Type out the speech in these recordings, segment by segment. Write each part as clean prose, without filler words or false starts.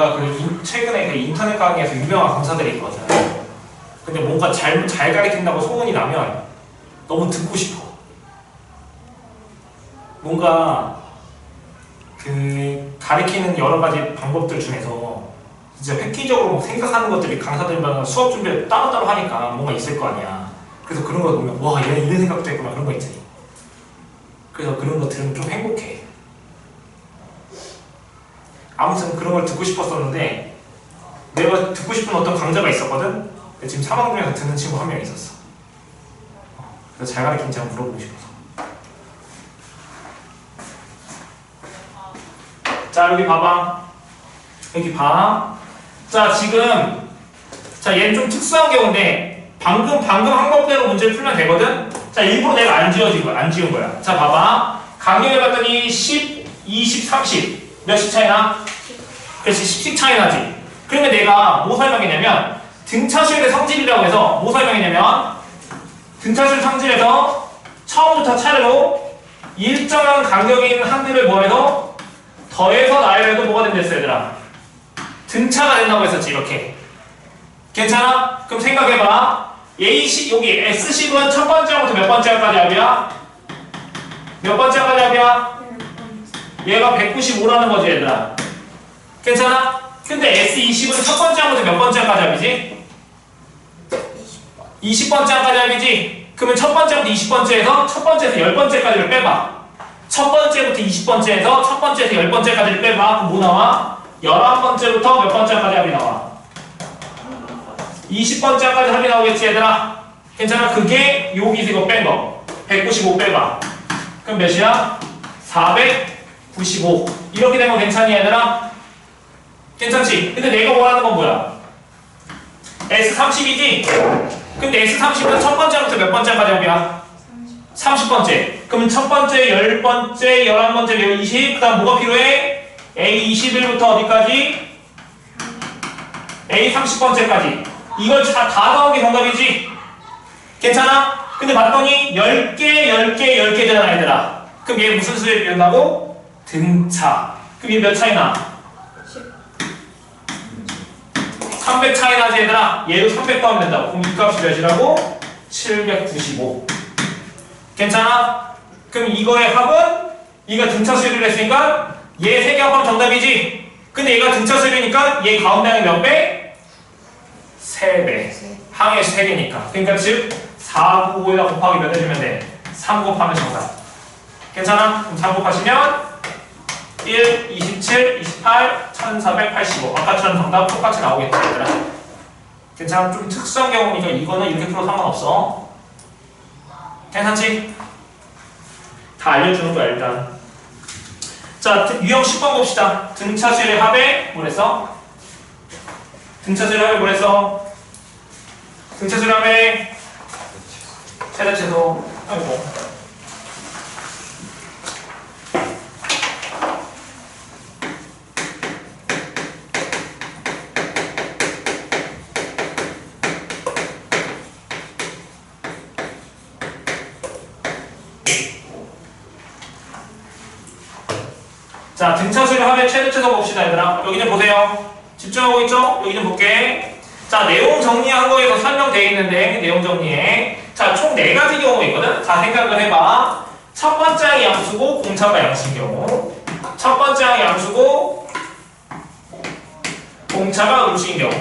내가 최근에 그 인터넷 강의에서 유명한 강사들이 있거든. 근데 뭔가 잘 가르친다고 소문이 나면 너무 듣고 싶어. 뭔가 그 가르치는 여러 가지 방법들 중에서 진짜 획기적으로 생각하는 것들이 강사들마다 수업 준비를 따로따로 하니까 뭔가 있을 거 아니야. 그래서 그런 거 보면 와, 얘는 이런 생각도 했구나, 그런 거 있지. 그래서 그런 거 들으면 좀 행복해. 아무튼 그런 걸 듣고 싶었었는데 내가 듣고 싶은 어떤 강좌가 있었거든? 근데 지금 3학 중에서 듣는 친구 한 명 있었어. 그래서 잘 가르치는지 한번 물어보고 싶어서. 자, 여기 봐봐. 여기 봐. 자, 지금 자, 얘는 좀 특수한 경우인데 방금 항법대로 문제를 풀면 되거든? 자, 일부러 내가 안 지운 거야. 자, 봐봐. 강령해봤더니 10, 20, 30 몇씩 차이 나? 그렇지, 10씩 차이 나지. 그러면 내가 뭐 설명했냐면 등차수열의 성질이라고 해서 뭐 설명했냐면 등차수열 성질에서 처음부터 차례로 일정한 간격이 있는 한들을 뭐해서 더해서 나열해도 뭐가 된댔어, 얘들아? 등차가 된다고 했었지, 이렇게. 괜찮아? 그럼 생각해봐. A식, 여기 S식은 첫 번째부터 몇 번째까지 합이야? 몇 번째까지 합이야? 얘가 195라는 거지, 얘들아. 괜찮아? 근데 S20은 첫 번째부터 몇 번째까지 합이지? 20번째까지 합이지? 그러면 첫 번째부터 20번째에서 첫 번째에서 10번째까지를 빼봐. 첫 번째부터 20번째에서 첫 번째에서 10번째까지를 빼봐. 그럼 뭐 나와? 11번째부터 몇 번째까지 합이 나와? 20번째까지 합이 나오겠지, 얘들아? 괜찮아? 그게 여기서 이거 뺀 거. 195 빼봐. 그럼 몇이야? 495. 이렇게 된 거 괜찮니, 얘들아? 괜찮지? 근데 내가 원하는 건 뭐야? S30이지? 근데 S30은 첫 번째부터 몇 번째까지 합이야? 30번째. 그럼 첫 번째, 10번째, 11번째, 20. 그 다음 뭐가 필요해? A21부터 어디까지? A30번째까지. 이걸 다 더한 게 정답이지? 괜찮아? 근데 봤더니 10개 되잖아, 얘들아. 그럼 얘 무슨 수를 이룬다고? 등차. 그럼 얘 몇 차이 나? 300 차이 나지, 얘들아? 얘도 300 더하면 된다고. 그럼 이 값이 몇이라고? 795. 괜찮아? 그럼 이거의 합은? 이가 등차 수열을 했으니까 얘 3개 합하면 정답이지? 근데 얘가 등차 수열이니까 얘 가운데 항이 몇 배? 3배. 항의 3개니까. 그러니까 즉 495에다 곱하기 몇 해주면 돼? 3 곱하면 정답. 괜찮아? 그럼 3 곱하시면 1, 27, 28, 1485. 아까처럼 정답 똑같이 나오겠지, 얘들아? 괜찮아? 좀 특수한 경우니까 이거는 이렇게 풀어도 상관없어. 괜찮지? 다 알려주는 거야, 일단. 자, 유형 10번 봅시다. 등차수열의 합에 뭐랬어? 등차수열의 합에 뭐랬어? 등차수열의 합에 최대치도. 아이고. 자, 등차수열 합의 최대치도 봅시다, 얘들아. 여기 좀 보세요. 집중하고 있죠? 여기 좀 볼게. 자, 내용 정리한 거에서 설명되어 있는데, 내용 정리에. 자, 총 4가지 경우가 있거든? 자, 생각을 해봐. 첫 번째 항이 양수고, 공차가 양수인 경우. 첫 번째 항이 양수고, 공차가 음수인 경우.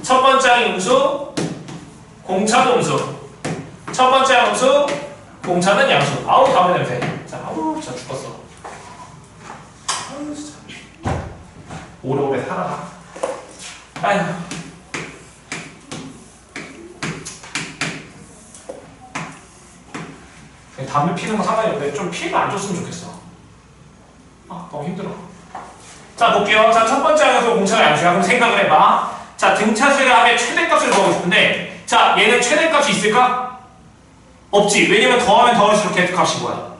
첫 번째 항이 음수, 공차도 음수. 첫 번째 항 음수, 공차는 양수. 아우, 담배 냄새. 자, 아우, 진짜 죽었어. 오래오래 살아라. 아휴. 담배 피는 거 상관이 없는데 좀 피해가 안 줬으면 좋겠어. 아, 너무 힘들어. 자, 볼게요. 자, 첫 번째 항에서 공차가 양수야. 그럼 생각을 해봐. 자, 등차수열의 합의 최대값을 구하고 싶은데, 자, 얘는 최대값이 있을까? 없지. 왜냐면 더하면 더할수록 걔 값이 뭐야?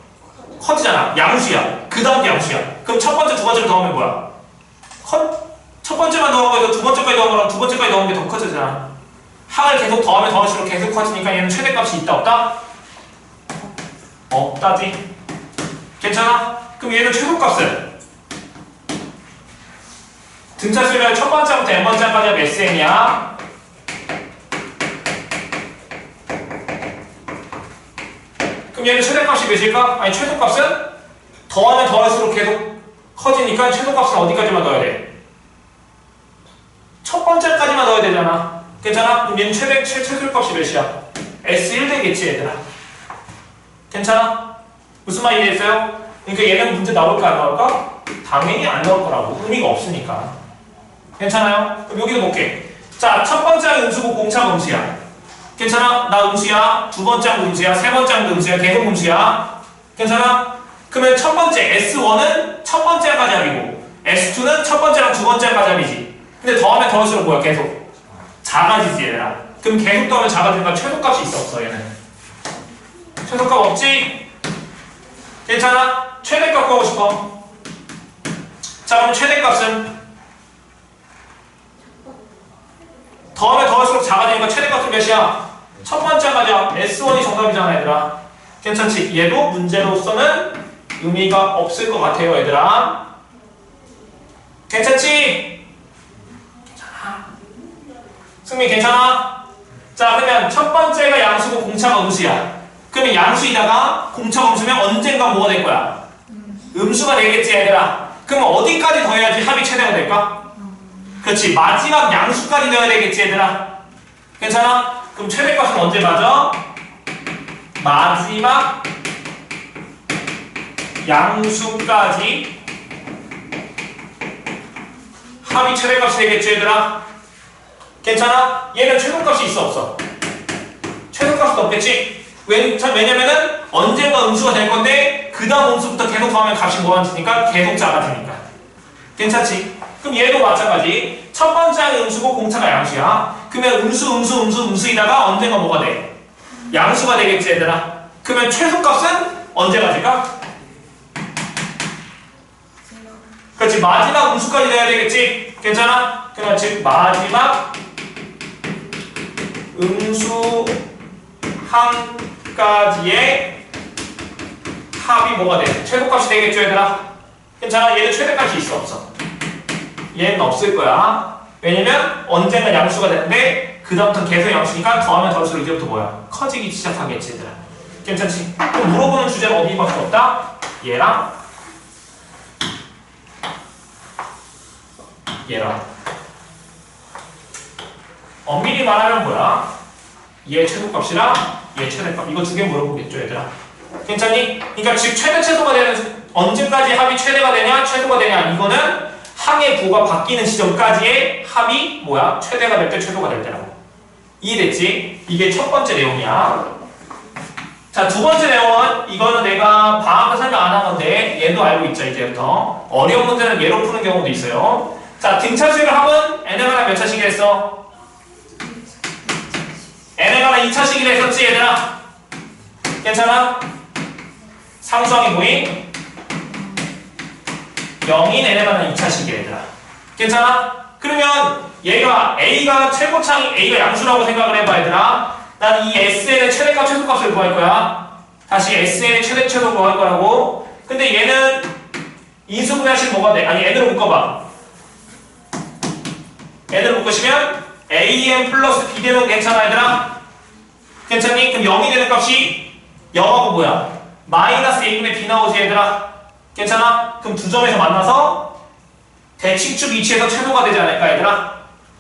커지잖아. 양수야. 그 다음 게 양수야. 그럼 첫 번째, 두 번째를 더하면 뭐야? 첫 번째만 더하고 해서 두 번째까지 더하면 두 번째까지 더하는 게 더 커지잖아. 항을 계속 더하면 더할수록 계속 커지니까 얘는 최대값이 있다, 없다? 없다지. 괜찮아? 그럼 얘는 최소값은 등차수를 첫 번째부터 n번째까지 하면 SN이야. 그럼 얘는 최대값이 몇일까? 아니 최소값은 더하면 더할수록 계속 커지니까 최소값은 어디까지만 넣어야 돼? 첫 번째까지만 넣어야 되잖아. 괜찮아? 그럼 얘는 최소값이 몇이야? S1 되겠지 얘들아. 괜찮아? 무슨 말 이해했어요? 그러니까 얘는 문제 나올까 안 나올까? 당연히 안 나올 거라고. 의미가 없으니까. 괜찮아요? 그럼 여기도 볼게. 자, 첫 번째는 음수고 공차가 음수야. 괜찮아? 나 음수야. 두 번째는 음수야. 세 번째는 음수야. 계속 음수야. 괜찮아? 그러면 첫 번째 S1은 첫 번째가 잡이고 S2는 첫 번째랑 두 번째가 잡이지. 근데 더하면 더할수록 뭐야? 계속 작아지지 얘들아. 그럼 계속 더하면 작아지니까 최소값이 있어 없어 얘는? 최소값 없지? 괜찮아? 최대값 구하고 싶어. 자 그럼 최대값은 더하면 더할수록 작아지니까 최대값은 몇이야? 첫 번째가 잡 S1이 정답이잖아 얘들아. 괜찮지? 얘도 문제로서는 의미가 없을 것 같아요 얘들아. 괜찮지? 괜찮아. 승민 괜찮아? 자 그러면 첫 번째가 양수고 공차가 음수야. 그러면 양수이다가 공차가 음수면 언젠가 뭐가 될 거야? 음수가 되겠지 얘들아. 그러면 어디까지 더해야지 합이 최대가 될까? 그렇지 마지막 양수까지 넣어야 되겠지 얘들아. 괜찮아? 그럼 최대값은 언제 맞아? 마지막 양수까지 합이 최대값이 되겠지 얘들아. 괜찮아? 얘는 최소값이 있어 없어? 최소값은 없겠지? 왜냐면은 언젠가 음수가 될 건데 그 다음 음수부터 계속 더하면 값이 뭐하니까 계속 작아지니까. 괜찮지? 그럼 얘도 마찬가지. 첫 번째는 음수고 공차가 양수야. 그러면 음수이다가 언젠가 뭐가 돼? 양수가 되겠지 얘들아. 그러면 최소값은 언제 가질까? 그렇지 마지막 음수까지 내야 되겠지. 괜찮아? 그러면 즉 마지막 음수항까지의 합이 뭐가 돼? 최소값이 되겠죠 얘들아. 괜찮아? 얘는 최대값이 있어 없어? 얘는 없을 거야. 왜냐면 언젠가 양수가 되는데 그 다음부터 계속 양수니까 더하면 더할수록 이제부터 뭐야? 커지기 시작하겠지 얘들아. 괜찮지? 그럼 물어보는 주제는 어디밖에 없다? 얘랑 엄밀히 말하면 뭐야? 얘 최소값이랑 얘 최대값 이거 두 개 물어보겠죠 얘들아. 괜찮니? 그러니까 즉 최대 최소가 되는 언제까지 합이 최대가 되냐 최소가 되냐 이거는 항의 부호가 바뀌는 지점까지의 합이 뭐야? 최대가 될 때 최소가 될 때라고. 이해됐지? 이게 첫 번째 내용이야. 자, 두 번째 내용은 이거는 내가 방학을 설명 안 한 건데 얘도 알고 있죠 이제부터. 어려운 문제는 얘로 푸는 경우도 있어요. 자, 등차수열 합은 n에 관한 몇 차식이 했어? n에 관한 2차식이 했었지 얘들아. 괜찮아? 상수항이 뭐임? 0인 n에 관한 2차식이 얘들아. 괜찮아? 그러면 얘가 A가 최고창이 A가 양수라고 생각을 해봐 얘들아. 난 이 SN의 최대값 최소값을 구할 거야. 다시 SN의 최대 최소 구할 거라고. 근데 얘는 인수분해하시면 뭐가 돼? 아니 n으로 묶어봐. n으로 묶으시면 AN 플러스 B 되면 괜찮아 얘들아? 괜찮니? 그럼 0이 되는 값이 0하고 뭐야? 마이너스 A분의 B 나오지 얘들아? 괜찮아? 그럼 두 점에서 만나서 대칭축 이치에서 최소가 되지 않을까 얘들아?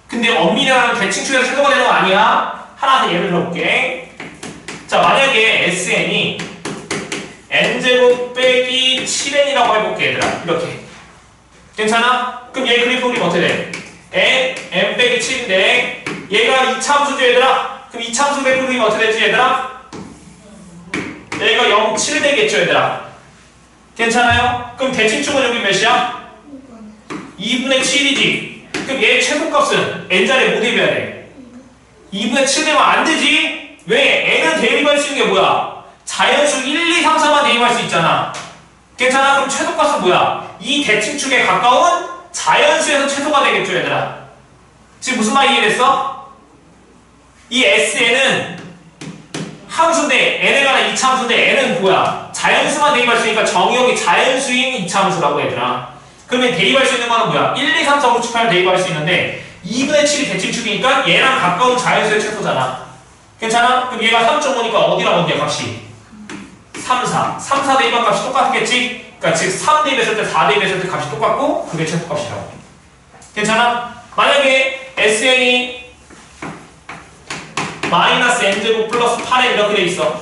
근데 엄밀히는 대칭축에서 최소가 되는 거 아니야? 하나 더 예를 들어볼게. 자 만약에 SN이 n제곱 빼기 7n이라고 해볼게 얘들아. 이렇게 괜찮아? 그럼 얘 그래프 그리면 어떻게 돼? n 빼기 7인데 얘가 이차함수죠 얘들아? 그럼 이차함수 그래프 그리면 어떻게 되지 얘들아? 얘가 0, 7 되겠죠 얘들아? 괜찮아요? 그럼 대칭축은 여기 몇이야? 2분의 7이지. 그럼 얘 최소값은 n자리에 뭐 대입해야 돼? 2분의 7 되면 안 되지? 왜? n은 대입할 수 있는 게 뭐야? 자연수 1, 2, 3, 4만 대입할 수 있잖아. 괜찮아? 그럼 최소값은 뭐야? 이 대칭축에 가까운 자연수에서 최소가 되겠죠 얘들아? 지금 무슨 말 이해됐어? 이 SN은 함수인데 n에 관한 2차함수인데 n은 뭐야? 자연수만 대입할 수 있으니까 정의역이 자연수인 2차함수라고 얘들아. 그러면 대입할 수 있는 거는 뭐야? 1, 2, 3, 4, 5, 6, 7, 8 대입할 수 있는데 2분의 7이 대칭축이니까 얘랑 가까운 자연수의 최소잖아. 괜찮아? 그럼 얘가 3.5니까 어디랑 어디야 값이? 3, 4. 3, 4 대입한 값이 똑같겠지? 그러니까 즉 3 대입했을 때 4 대입했을 때 값이 똑같고 그게 최소값이라고. 괜찮아? 만약에 SN이 마이너스 n제곱 플러스 8에 이렇게 돼 있어.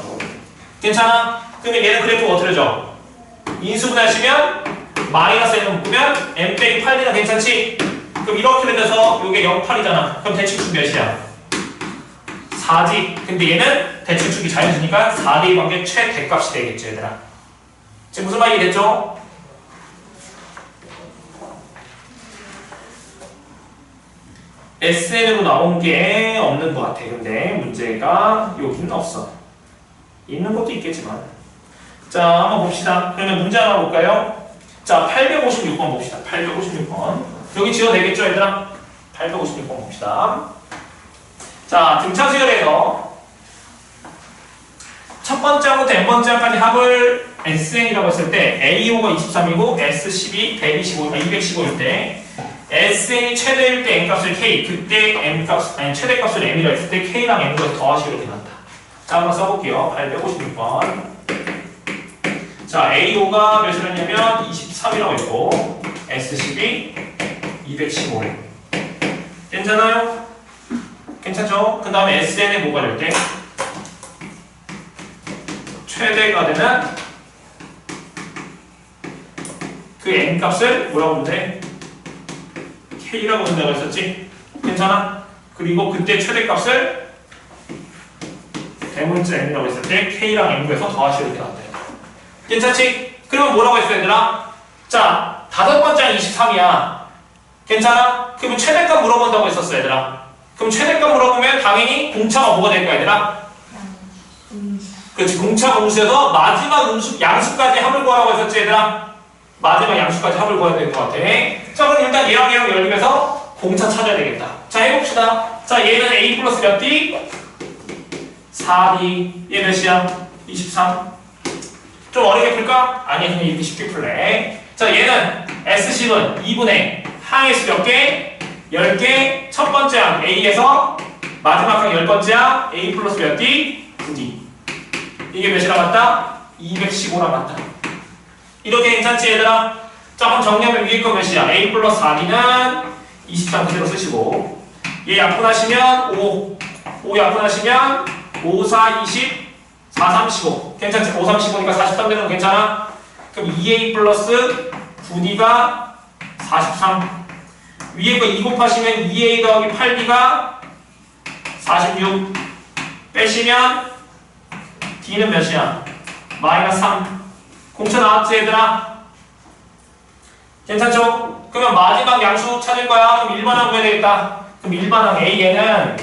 괜찮아? 그러면 얘는 그래프가 어떻게 되죠? 인수분해하시면 마이너스 n을 묶으면 n 빼기 8이나 괜찮지? 그럼 이렇게 돼서 이게 0, 8이잖아. 그럼 대칭축 몇이야? 4지. 근데 얘는 대칭축이 자연수니까 4 대입한 게 최대값이 되겠죠, 얘들아. 지금 무슨 말이 됐죠? SN으로 나온 게 없는 것 같아. 근데 문제가 여기는 없어. 있는 것도 있겠지만. 자, 한번 봅시다. 그러면 문제 하나 볼까요? 자, 856번 봅시다. 856번. 여기 지어도 되겠죠, 얘들아? 856번 봅시다. 자, 등차 수열에서 첫 번째 항부터 n번째 항까지 합을 SN이라고 했을 때 AO가 23이고 S12, 125, 215일 때 SN이 최대일 때 n값을 K, 그때 m값, 아니 최대값을 m이라 했을 때 K랑 m을 더하시기로 이렇게 나왔다. 자, 한번 써볼게요. 856번. 자, AO가 몇이랬냐면 23이라고 했고 S12, 215. 괜찮아요? 괜찮죠? 그 다음에 SN에 뭐가 될 때? 최대가 되는 그 n값을 뭐라고 부르는데? K라고 본다고 했었지? 괜찮아? 그리고 그때 최대값을 대문자 n이라고 했을 때 K랑 m에서 더하시고 이렇게 나왔대요. 괜찮지? 그러면 뭐라고 했어 얘들아? 자, 다섯 번째는 23이야. 괜찮아? 그러면 최대값 물어본다고 했었어 얘들아. 그럼 최대값 물어보면 당연히 공차가 뭐가 될까 얘들아? 그렇지. 공차 공수에서 마지막 양수까지 합을 구하라고 했었지 얘들아. 마지막 양수까지 합을 구해야 될 것 같아. 자, 그럼 일단 얘랑 연립해서 공차 찾아야 되겠다. 자, 해봅시다. 자, 얘는 A 플러스 몇 D? 4D. 얘 몇이야? 23. 좀 어렵게 풀까? 아니, 그냥 이렇게 쉽게 풀래. 자, 얘는 S식은 2분의 항의 수 몇 개? 10개. 첫 번째 항 A에서 마지막 항 10번째 항 A 플러스 몇 D? 9D. 이게 몇이랑 같다? 215랑 같다. 이렇게 괜찮지 얘들아? 자, 한번 정리하면 위에 거 몇이야? A 플러스 4D는 23 그대로 쓰시고 얘 약분하시면 5 약분하시면 5, 4, 20 4, 35 괜찮지? 5, 3, 15니까 43 되는 거 괜찮아? 그럼 2A 플러스 9D가 43 위에 거 2 곱하시면 2A 더하기 8D가 46 빼시면 D는 몇이야? 마이너스 3 공차 나왔지 얘들아? 괜찮죠? 그러면 마지막 양수 찾을 거야. 그럼 일반항 구해야 되겠다. 그럼 일반항 A에는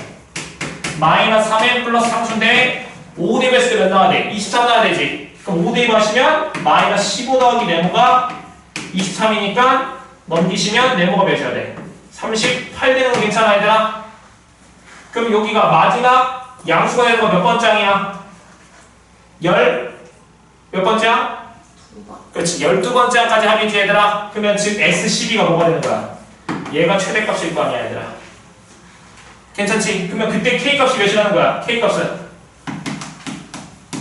마이너스 3n 플러스 3수인데 5 대입했을 때 몇 나와야 돼? 23 나와야 되지. 그럼 5 대입하시면 마이너스 15 더하기 네모가 23이니까 넘기시면 네모가 몇이야 돼? 38 되는 거 괜찮아 얘들아? 그럼 여기가 마지막 양수가 되는 거 몇 번째항이야? 몇 번째야? 그렇지. 12번째 항까지 합이지 얘들아. 그러면 즉 S12가 뭐가 되는 거야? 얘가 최대값일 거 아니야 얘들아. 괜찮지? 그러면 그때 K값이 몇이라는 거야? K값은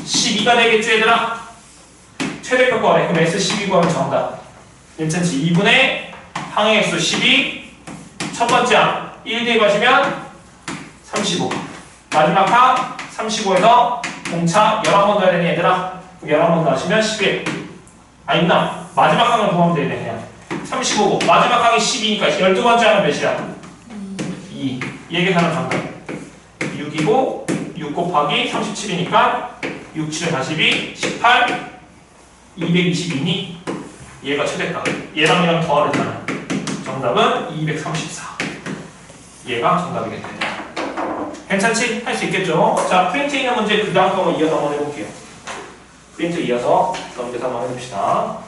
12가 되겠지 얘들아? 최대값 구하래. 그럼 S12 구하면 정답. 괜찮지? 2분의 항의 수 12 첫 번째 항 1 대입하시면 35 마지막 항 35에서 공차 11번 넣어야 되니 얘들아. 11번 넣으시면 11 아니구나. 마지막 항을 구하면 되네 그냥 35고 마지막 항이 12니까 12번째 항은 몇이야? 2 이 계산은 정답 6이고 6 곱하기 37이니까 6, 7, 42, 18 222니 얘가 최대값 얘랑 얘랑 더하랬잖아. 정답은 234 얘가 정답이겠다. 괜찮지? 할 수 있겠죠? 자, 프린트 있는 문제 그 다음 거 이어서 한번 해볼게요. 프린트 이어서 넘겨서 한번 해봅시다.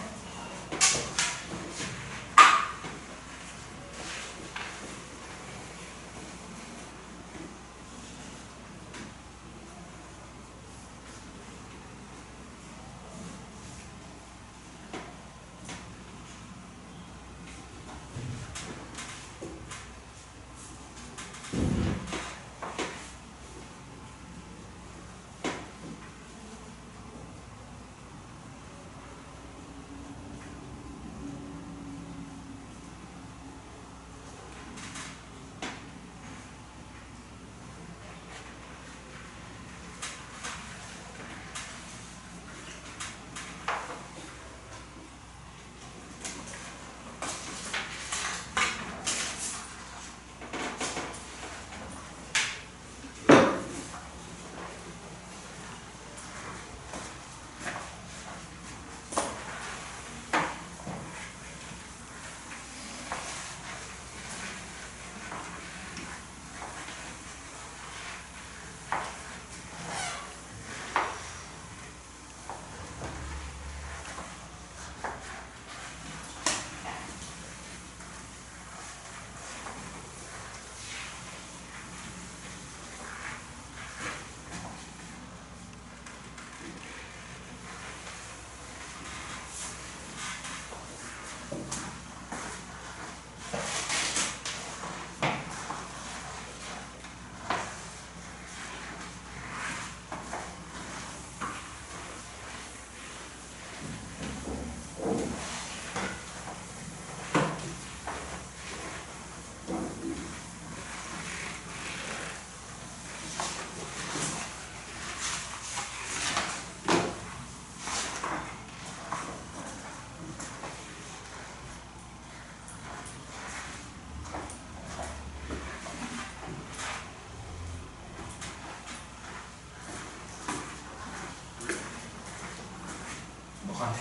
똑같아.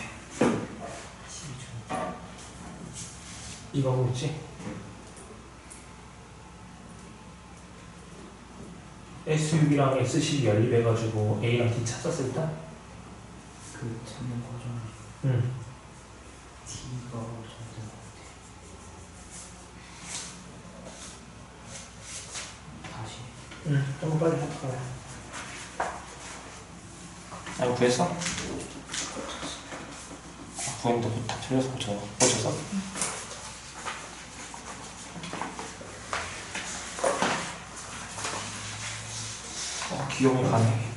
이거 뭐지? S6이랑 S10이 연립해가지고 A랑 D 찾았을 때? 그 찾는 과정이 응. D가 잘된 것 같아. 다시. 응. 좀 빨리 해볼까요? 아, 이거 구했어? 아, 구했는데 다 틀려서 고쳤어? 기용이 가네.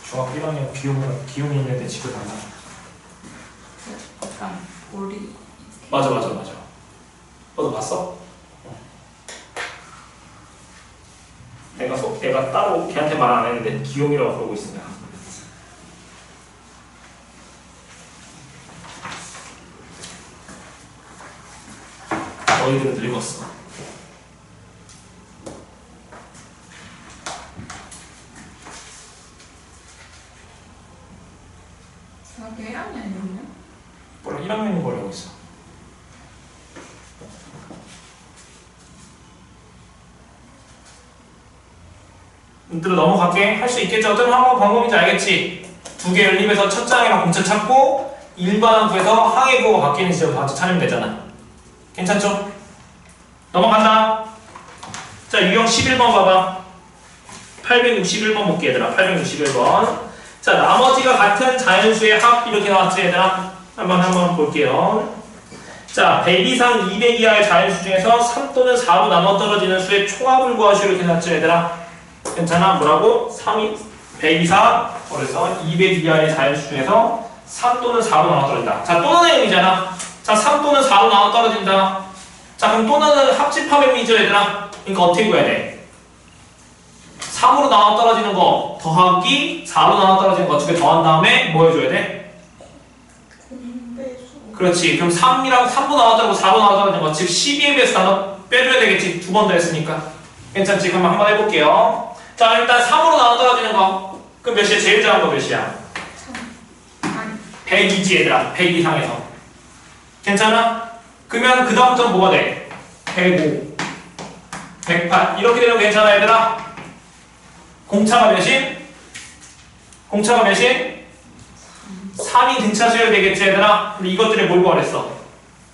중학교 1학년 기용이 있는데 집에 간다. 약간 우리 맞아. 너도 봤어? 내가 따로 걔한테 말 안 했는데 기용이라고 그러고 있어 내가. 너희들은 늙었어. 중학교 1학년이었냐? 몰라 1학년인 걸 알고 있어. 얘들아 넘어갈게. 할 수 있겠지? 어떤 방법인지 알겠지? 두 개 연립해서 첫 장이랑 공차 찾고 일반항 구해서 항해 구호가 바뀌는 지역을 같이 찾으면 되잖아. 괜찮죠? 넘어간다. 자 유형 11번 봐봐. 861번 볼게 얘들아. 861번. 자 나머지가 같은 자연수의 합 이렇게 나왔지 얘들아. 한번 볼게요. 자 100 이상 200 이하의 자연수 중에서 3 또는 4로 나눠 떨어지는 수의 총합을 구하시오 이렇게 나왔죠 얘들아. 괜찮아? 뭐라고? 100 이상 그래서 200 이하의 자연수 중에서 3 또는 4로 나눠 떨어진다. 자 또는 의미잖아. 자 3 또는 4로 나눠 떨어진다. 자 그럼 또는 합집합의 의미죠 얘들아. 그러니까 어떻게 구해야 돼? 3으로 나눠 떨어지는 거 더하기 4로 나눠 떨어지는 거 두 개 더한 다음에 뭐 해줘야 돼? 공배수. 그렇지. 그럼 3이랑 3로 나눠 떨어지고 4로 나눠 떨어지는 거 즉 12에 비해서 나눠 빼줘야 되겠지. 두 번 더 했으니까. 괜찮지? 그럼 한번 해볼게요. 자 일단 3으로 나눠 떨어지는 거 그럼 몇이야? 제일 작은 거 몇이야? 102지 얘들아. 100 이상에서 괜찮아? 그러면 그 다음부터는 뭐가 돼? 105 108 이렇게 되면 괜찮아 얘들아? 공차가 몇인? 공차가 몇인? 3이 등차수열이 되겠지 얘들아? 근데 이것들이 뭘 구하랬어?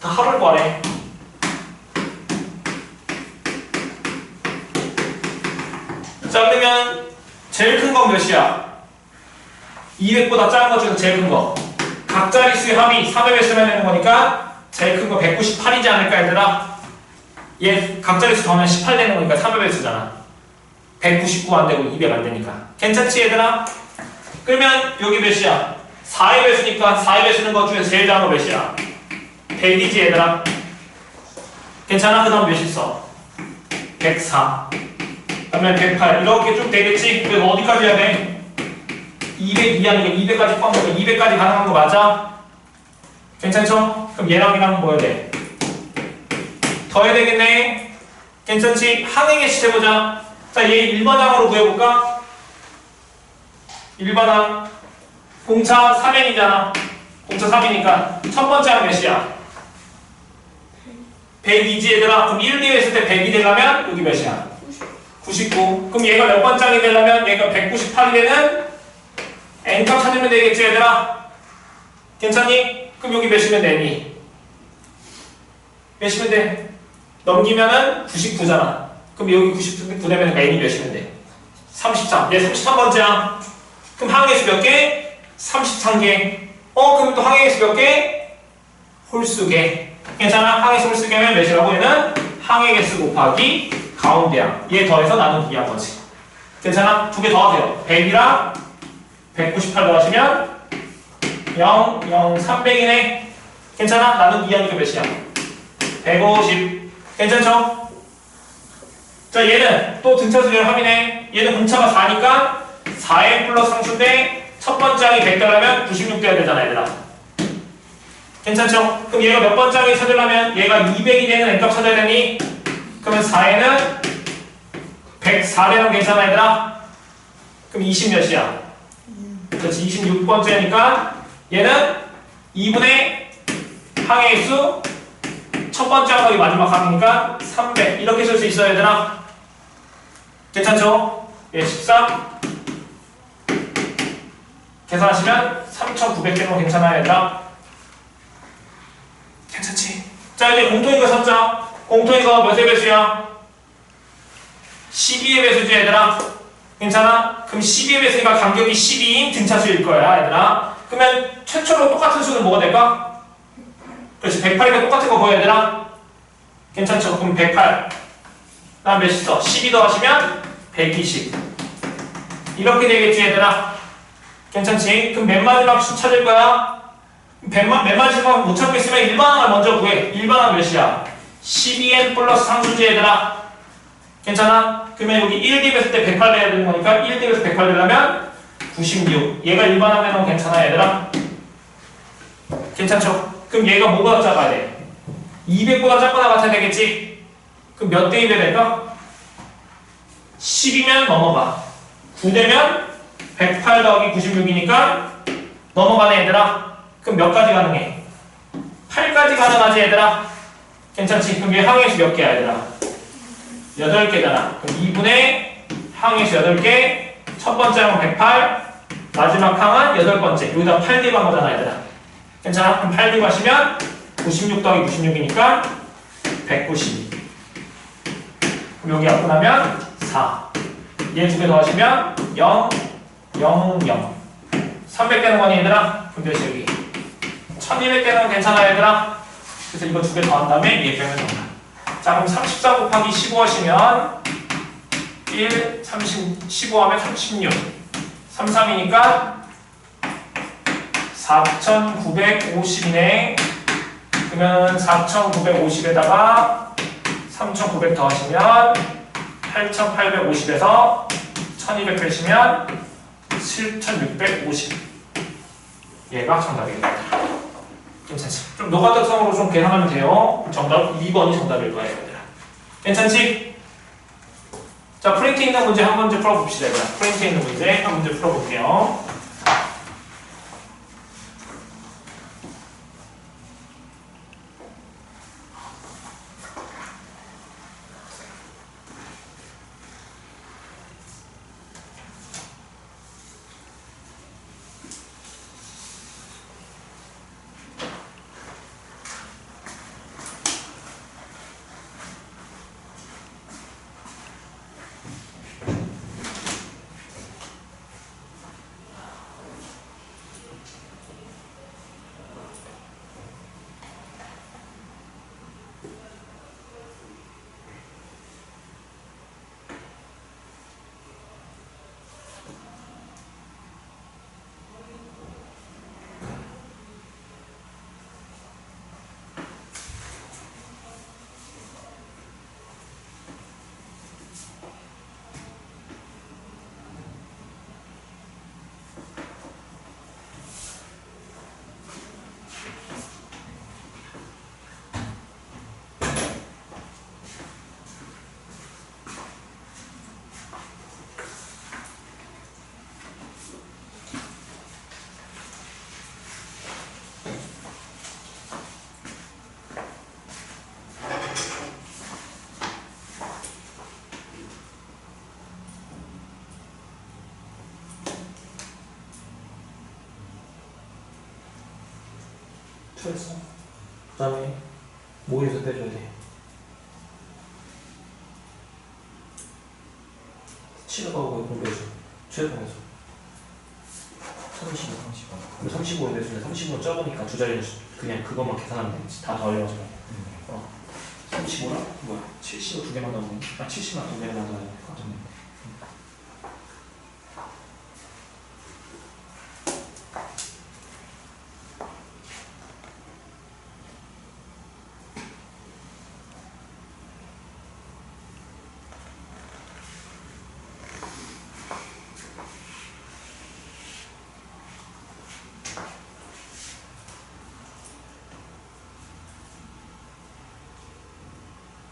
다 합을 구하래. 자 그러면 제일 큰 건 몇이야? 200보다 작은 것 중에서 제일 큰 거. 각자리수의 합이 300에 쓰면 되는 거니까 제일 큰 거 198이지 않을까 얘들아? 얘 각자리수 더하면 18 되는 거니까 300에 쓰잖아. 199 안 되고 200 안 되니까. 괜찮지 얘들아? 그러면 여기 몇이야? 4의 배수니까 4의 배수는 것 중에 제일 작은 거 몇이야? 100이지 얘들아? 괜찮아? 그 다음 몇 있어? 104 그러면 108 이렇게 쭉 되겠지? 그래서 어디까지 해야 돼? 200 이하니까 200까지 포함되고 200까지 가능한 거 맞아? 괜찮죠? 그럼 얘랑 뭐 해야 돼? 더 해야 되겠네? 괜찮지? 항행의 시 해보자. 자, 얘 일반항으로 구해볼까? 일반항 공차 3n이잖아. 공차 3이니까 첫 번째 항 몇이야? 102지 얘들아. 그럼 1, 2에 있을 때 100이 되려면 여기 몇이야? 99. 그럼 얘가 몇 번장이 되려면 얘가 198이 되는 n값 찾으면 되겠지 얘들아? 괜찮니? 그럼 여기 몇이면 되니? 몇이면 돼? 넘기면은 99잖아. 그럼 여기 99 되면 n이 몇이면 돼? 33. 얘 33번째야. 그럼 항해수 몇 개? 33개. 그럼 또 항해수 몇 개? 홀수 개. 괜찮아? 항해수 홀수 개면 몇이라고? 얘는 항해개수 곱하기 가운데야. 얘 더해서 나누기 한 거지. 괜찮아? 두 개 더하세요. 100이랑 198 더하시면 0, 0, 300이네. 괜찮아? 나누기 2하니까 몇이야? 150. 괜찮죠? 자, 얘는 또 등차수열 합이네. 얘는 공차가 4니까 4n 플러스 상수인데 첫 번째 항이 100 되려면 96 돼야 되잖아, 얘들아. 괜찮죠? 그럼 얘가 몇 번째 항이 찾으려면 얘가 200이 되는 n값 찾아야 되니? 그러면 4n은 104 되면 괜찮아, 얘들아? 그럼 20 몇이야? 그렇지 26번째니까 얘는 2분의 항의 수 첫 번째 항이 마지막 항이니까 300 이렇게 쓸 수 있어요 얘들아. 괜찮죠? 예, 13 계산하시면 3900개면 괜찮아요 얘들아. 괜찮지? 자 이제 공통인 거 찾자. 공통인 거 몇의 배수야? 12의 배수지 얘들아. 괜찮아? 그럼 12의 배수니까 간격이 12인 등차수일 거야 얘들아. 그러면 최초로 똑같은 수는 뭐가 될까? 그렇지 108이면 똑같은 거 보여 얘들아. 괜찮죠? 그럼 108 다음 몇 있어? 12 더하시면 120 이렇게 되겠지 얘들아. 괜찮지? 그럼 맨 마지막 수 찾을 거야. 맨 마지막 못 찾고 있으면 일반항을 먼저 구해. 일반항 몇이야? 12n 플러스 상수지 얘들아. 괜찮아? 그러면 여기 1디 했을 때 108 돼야 되는 거니까 1디에서 108 되려면 96 얘가 일반항 되면 괜찮아 얘들아. 괜찮죠? 그럼 얘가 뭐보다 작아야 돼? 200보다 작거나 같아야 되겠지? 그럼 몇 대 1이 될까? 10이면 넘어가 9되면 108 더하기 96이니까 넘어가네 얘들아. 그럼 몇 가지 가능해? 8까지 가능하지 얘들아. 괜찮지? 그럼 얘 항의수 몇 개야 얘들아? 8개잖아. 그럼 2분의 항의수 8개 첫 번째 항은 108 마지막 항은 8번째 여기다 8대 한 거잖아 얘들아. 괜찮아? 그럼 8대 하시면 96 더하기 96이니까 192 그럼 여기 앞으로 나면 4 얘 두 개 더하시면 0 0 0 300개는 거니 얘들아? 그럼 몇이 여기 1200개는 괜찮아 얘들아? 그래서 이거 두 개 더한 다음에 얘 빼면 된다. 자 그럼 34 곱하기 15 하시면 1, 15 하면 36 33이니까 4950이네. 그러면 4950에다가 3900 더하시면 8850에서 1200 빼시면 7650 얘가 정답이겠다. 괜찮지? 좀 노가다성으로 좀 계산하면 돼요. 정답 2번이 정답일 거예요 얘들아. 괜찮지? 자 프린트 있는 문제 한 문제 풀어봅시다 얘들아. 프린트 있는 문제 한 문제 풀어볼게요. 투했어. 그 다음에 모의에서 빼줘야 돼. 7하고 그럼 몇이야? 최대방에서 35에 대해서 35는 적으니까 두 자리는 그냥 그것만 계산하면 되지. 다 더해가지고 35랑 뭐야? 70을 두 개만 넣으면 70만 두 개만 넣어야 될 것 같은데.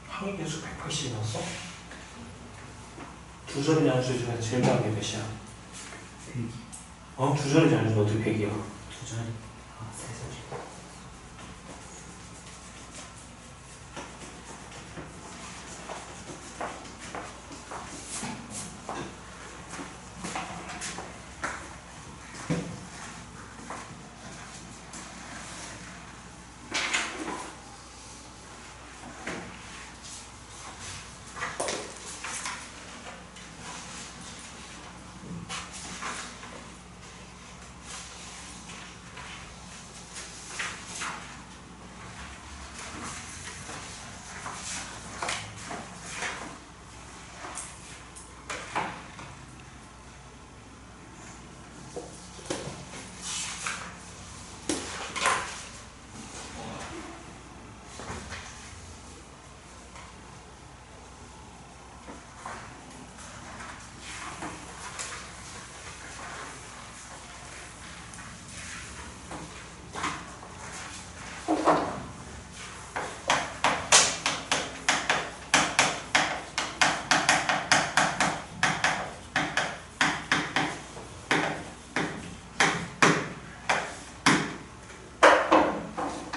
항의 개수 180이 나왔어? 두 자리 양수 중에 제일 작은 게 몇이야? 102 두 자리지 아니지 어떻게 100이야? 두 자리. 아, 세 자리.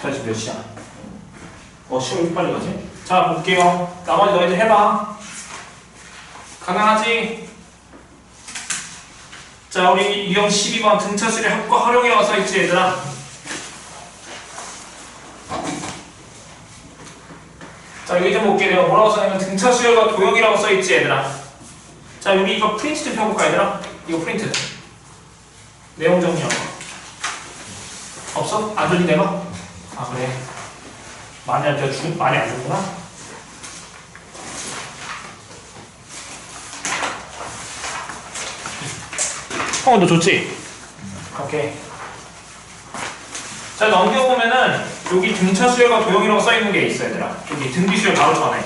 자, 지금 몇 시야? 시간 왜 빨리 가지? 자, 볼게요. 나머지 너희들 해봐. 가능하지? 자, 우리 유형 12번 등차수를 합과 활용이라고 써있지, 얘들아? 자, 여기 좀 볼게. 내가 뭐라고 써냐면 등차수열과 도형이라고 써있지, 얘들아? 자, 우리 이거 프린트 좀 펴볼까, 얘들아? 이거 프린트. 내용 정리하고. 없어? 안 들리 내가? 아, 그래. 많이 안 줬구나? 너 좋지? 오케이. 자, 넘겨보면은 여기 등차수열과 도형이라고 써있는 게 있어, 얘들아. 여기 등비수열 바로 전에.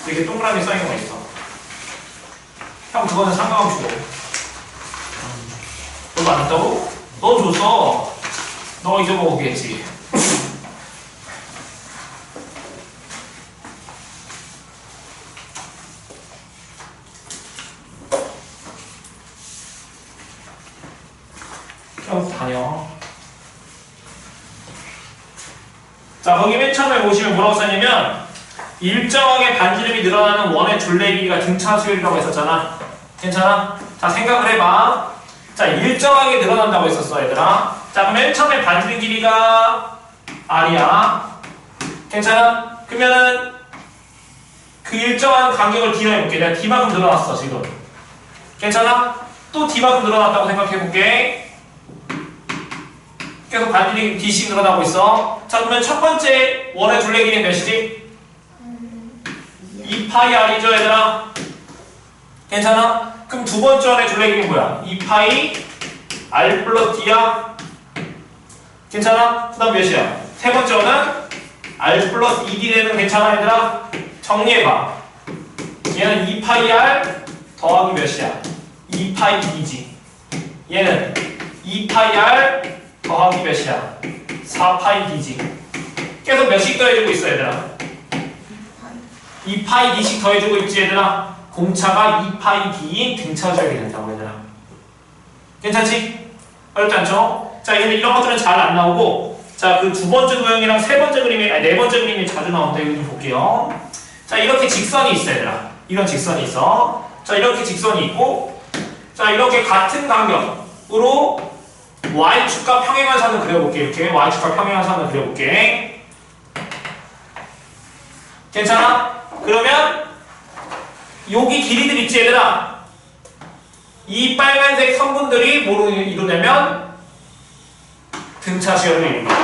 이렇게 동그라미 써있는 거 있어. 형, 그거는 상관없이 주고. 너 맞았다고? 너 줬어. 너 잊어먹었겠지. 형 다녀. 자, 거기 맨 처음에 보시면 뭐라고 써냐면 일정하게 반지름이 늘어나는 원의 둘레 길이가 등차수열이라고 했었잖아. 괜찮아? 자, 생각을 해봐. 자, 일정하게 늘어난다고 했었어, 얘들아. 자, 맨 처음에 반지름 길이가 R이야. 괜찮아? 그러면은 그 일정한 간격을 D로 해볼게. 내가 D만큼 늘어났어, 지금. 괜찮아? 또 D만큼 늘어났다고 생각해볼게. 계속 반지름 D씩 늘어나고 있어. 자, 그러면 첫 번째 원의 둘레 길이는 몇이지? 2파이 R이죠, 얘들아? 괜찮아? 그럼 두 번째 원의 둘레 길이는 뭐야? 2파이 R 플러스 D야? 괜찮아? 그 다음 몇이야? 세 번째 원은 R 플러스 2D는 괜찮아, 얘들아? 정리해봐. 얘는 2파이 R 더하기 몇이야? 2파이 D지. 얘는 2파이 R 더하기 몇이야? 4파이 D지. 계속 몇씩 더해주고 있어, 얘들아? 2파이 D씩 더해주고 있지, 얘들아? 공차가 2파이 D인 등차수열이 된다고, 얘들아. 괜찮지? 어렵지 않죠? 자, 근데 이런 것들은 잘 안 나오고, 자, 그 두 번째 도형이랑 세 번째 그림이, 아니, 네 번째 그림이 자주 나오는데, 이거 좀 볼게요. 자, 이렇게 직선이 있어, 얘들아. 이런 직선이 있어. 자, 이렇게 직선이 있고, 자, 이렇게 같은 간격으로 Y축과 평행한 선을 그려볼게. 이렇게 Y축과 평행한 선을 그려볼게. 괜찮아? 그러면 여기 길이들 있지, 얘들아? 이 빨간색 선분들이 뭐로 이루냐면 등차수열을 이룬다.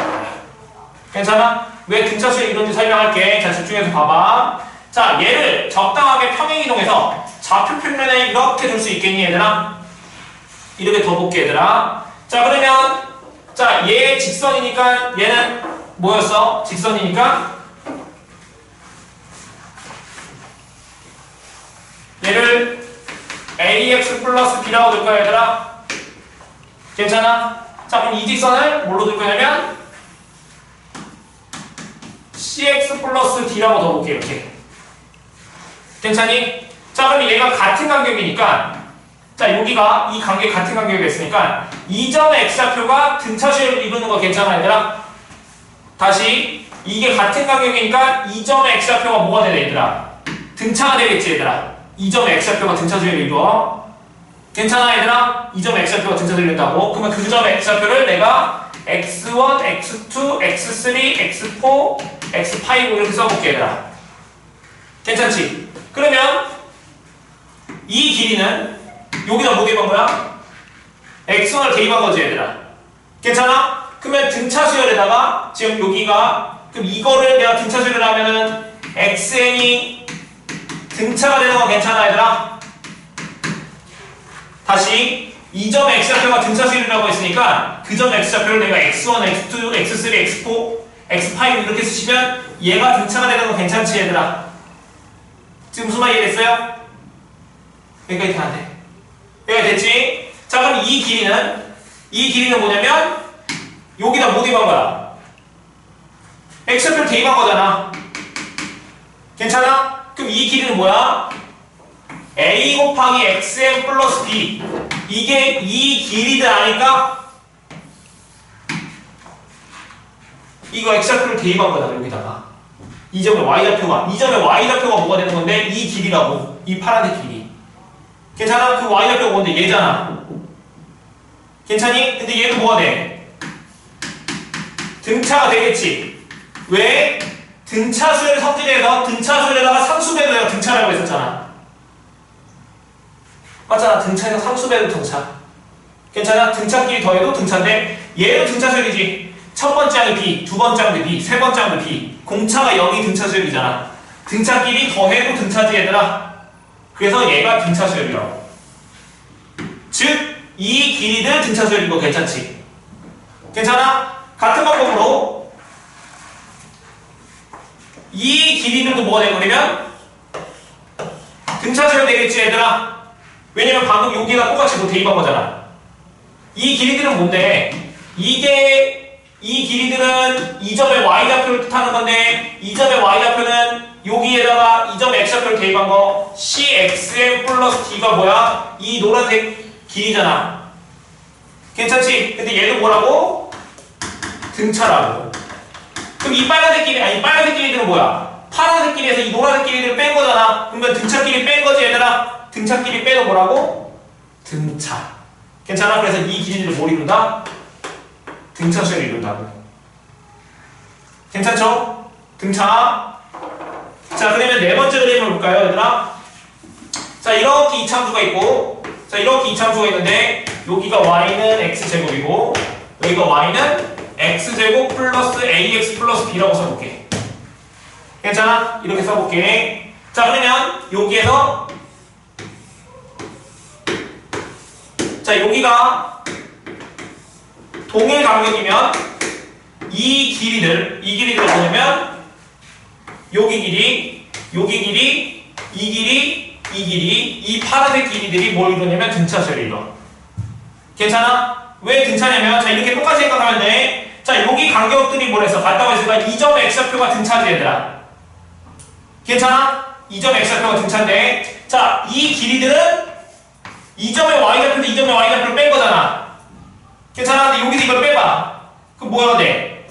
괜찮아? 왜 등차수열을 이루는지 설명할게. 자, 집중해서 봐봐. 자, 얘를 적당하게 평행이동해서 좌표 평면에 이렇게 둘 수 있겠니, 얘들아? 이렇게 더 볼게, 얘들아. 자, 그러면 자, 얘 직선이니까 얘는 뭐였어? 직선이니까 얘를 ax 플러스 b라고 둘 거야, 얘들아. 괜찮아? 자, 그럼 이 직선을 뭘로 둘 거냐면 cx 플러스 d라고 더 볼게, 이렇게. 괜찮니? 자, 그럼 얘가 같은 간격이니까, 자, 여기가 이 관계 같은 간격이 됐으니까 이 점의 x좌표가 등차 수열을 이루는 거 괜찮아, 얘들아? 다시 이게 같은 간격이니까 이 점의 x좌표가 뭐가 되네, 얘들아? 등차가 되겠지, 얘들아? 이 점의 x좌표가 등차 수열을 이루어. 괜찮아, 얘들아? 이 점의 x좌표가 등차 수열을 이룬다고? 그러면 그 점의 x좌표를 내가 x1, x2, x3, x4, x5 이렇게 써볼게, 얘들아. 괜찮지? 그러면 이 길이는 여기다 뭐 대입한 거야? x1을 대입한 거지, 얘들아. 괜찮아? 그러면 등차 수열에다가 지금 여기가 그럼 이거를 내가 등차 수열을 하면은 xn이 등차가 되는 건 괜찮아, 얘들아? 다시 이 점의 x좌표가 등차 수열이라고 했으니까 그 점 x좌표를 내가 x1, x2, x3, x4, x5 이렇게 쓰시면 얘가 등차가 되는 건 괜찮지, 얘들아? 지금 무슨 말 이해됐어요? 여기까지 다 안 돼. 여기가 됐지? 자, 그럼 이 길이는 뭐냐면 여기다 뭐 대입한 거야? x좌표를 대입한 거잖아. 괜찮아? 그럼 이 길이는 뭐야? a 곱하기 xm 플러스 b. 이게 이 길이들 아닐까? 이거 x좌표를 대입한 거다, 여기다가. 이 점의 y좌표가 뭐가 되는 건데 이 길이라고. 이 파란색 길이. 괜찮아? 그 y좌표가 뭔데? 얘잖아. 괜찮니? 근데 얘도 뭐가 돼? 등차가 되겠지. 왜? 등차 수열 성질에서 등차 수열에다가 상수배도 내가 등차라고 했었잖아. 맞잖아. 등차에서 상수배도 등차. 괜찮아? 등차끼리 더해도 등차인데 얘도 등차 수열이지. 첫 번째 항이 B, 두 번째 항도 B, 세 번째 항도 B. 공차가 0이 등차 수열이잖아. 등차끼리 더해도 등차지, 얘들아. 그래서 얘가 등차 수열이라고. 즉, 이 길이들 등차 수열인 거 괜찮지? 괜찮아? 같은 방법으로 이 길이들도 뭐가 될 거냐면 등차 수열 되겠지, 얘들아? 왜냐면 방금 여기가 똑같이 뭐 대입한 거잖아. 이 길이들은 뭔데? 이 길이들은 이 점의 y좌표를 뜻하는 건데 이 점의 y좌표는 여기에다가 이 점의 x좌표를 대입한 거 cxm 플러스 d가 뭐야? 이 노란색 길이잖아. 괜찮지? 근데 얘는 뭐라고? 등차라고. 그럼 이 빨간색 길이들은 뭐야? 파란색 길이에서 이 노란색 길이들을 뺀 거잖아. 그러면 등차끼리 뺀 거지, 얘들아? 등차끼리 빼도 뭐라고? 등차. 괜찮아? 그래서 이 길이를 뭘 이룬다? 등차 수열을 이룬다고. 괜찮죠? 등차. 자, 그러면 네 번째 그림을 볼까요, 얘들아? 자, 이렇게 이차함수가 있고, 자, 이렇게 이차함수가 있는데, 여기가 y는 x제곱이고, 여기가 y는 x제곱 플러스 ax 플러스 b라고 써볼게. 괜찮아? 이렇게 써볼게. 자, 그러면 여기에서 자, 여기가 동일 간격이면 이 길이들 뭐냐면 여기 길이, 여기 길이, 이 길이, 이 길이, 이 파란색 길이들이 뭘 이루냐면 등차 수열을 이루어. 괜찮아? 왜 등차냐면 자, 이렇게 똑같이 생각하면 돼. 자, 여기 간격들이 뭐랬어? 같다고 했으니까 이 점 x좌표가 등차지, 얘들아. 괜찮아? 이 점 x좌표가 등차인데 자, 이 길이들은 이 점의 y좌표인데 이 점의 y좌표를 뺀 거잖아. 괜찮아? 근데 여기서 이걸 빼봐. 그럼 뭐가 돼?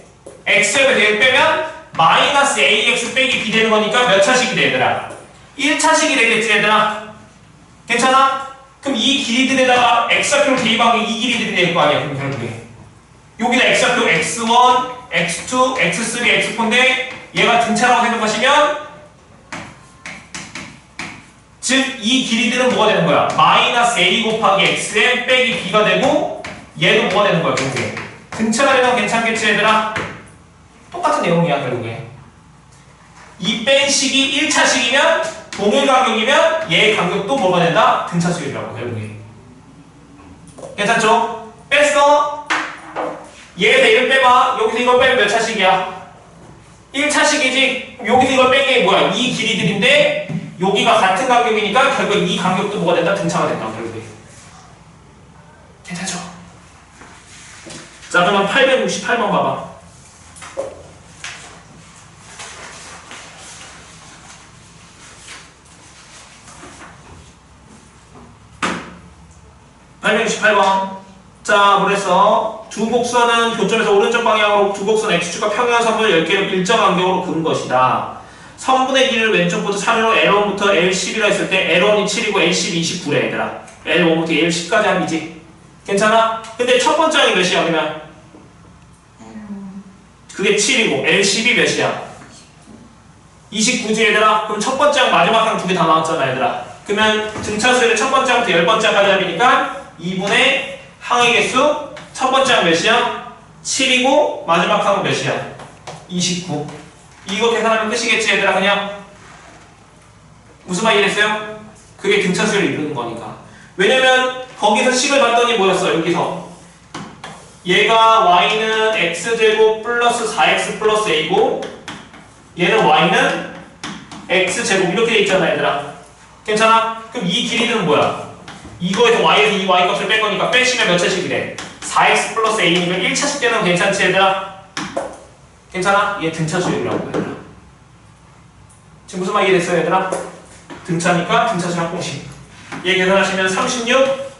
x좌표 대를 빼면 마이너스 ax 빼기 b 되는 거니까 몇 차식이 돼, 얘들아? 1차식이 되겠지, 얘들아? 괜찮아? 그럼 이 길이들에다가 x좌표를 대입한 게 이 길이들이 될 거 아니야, 그럼 결국에. 여기다 x좌표 x1, x2, x3, x4인데 얘가 등차라고 생각하시면 즉, 이 길이들은 뭐가 되는 거야? 마이너스 a 곱하기 xm 빼기 b가 되고 얘도 뭐가 되는 거야, 결국에? 등차가 되면 괜찮겠지, 얘들아? 똑같은 내용이야, 결국에. 이 뺀 식이 1차식이면 동일 간격이면 얘의 간격도 뭐가 된다? 등차 수열이라고, 결국에. 괜찮죠? 뺐어? 얘에서 얘를 빼봐. 여기서 이걸 빼면 몇 차식이야? 1차식이지? 여기서 이걸 뺀 게 뭐야? 이 길이들인데 여기가 같은 간격이니까 결국 이 간격도 뭐가 된다? 등차가 된다, 결국에. 괜찮죠? 자, 그러면 868번 봐봐. 868번. 자, 그래서 두 곡선은 교점에서 오른쪽 방향으로 두 곡선 x축과 평행한 선분을 10개를 일정 간격으로 그은 것이다. 선분의 길이를 왼쪽부터 차례로 L1부터 L10이라 했을 때 L1이 7이고 L10이 29래 얘들아. L1부터 L10까지 합이지. 괜찮아? 근데 첫 번째 항이 몇이야 그러면? 그게 7이고 L10이 몇이야? 29지 얘들아. 그럼 첫 번째 항 마지막 항 두 개 다 나왔잖아 얘들아. 그러면 등차수를 첫 번째 항부터 10번째 항까지 합이니까 2분의 항의 개수 첫 번째 항 몇이야? 7이고 마지막 항은 몇이야? 29. 이거 계산하면 끝이겠지 얘들아. 그냥 무슨 말 이해했어요? 그게 등차수를 이루는 거니까. 왜냐면 거기서 식을 봤더니 뭐였어? 여기서 얘가 y는 x제곱 플러스 4x 플러스 a고 얘는 y는 x제곱 이렇게 돼 있잖아 얘들아. 괜찮아? 그럼 이 길이는 뭐야? 이거에서 y에서 이 y 값을 뺄 거니까 빼시면 몇 차식이 돼? 4x 플러스 a니면 1차식 되는 괜찮지 얘들아? 괜찮아? 얘 등차수열이라고 얘들아. 지금 무슨 말 이해됐어요 얘들아? 등차니까 등차수 합공식. 얘 계산하시면 36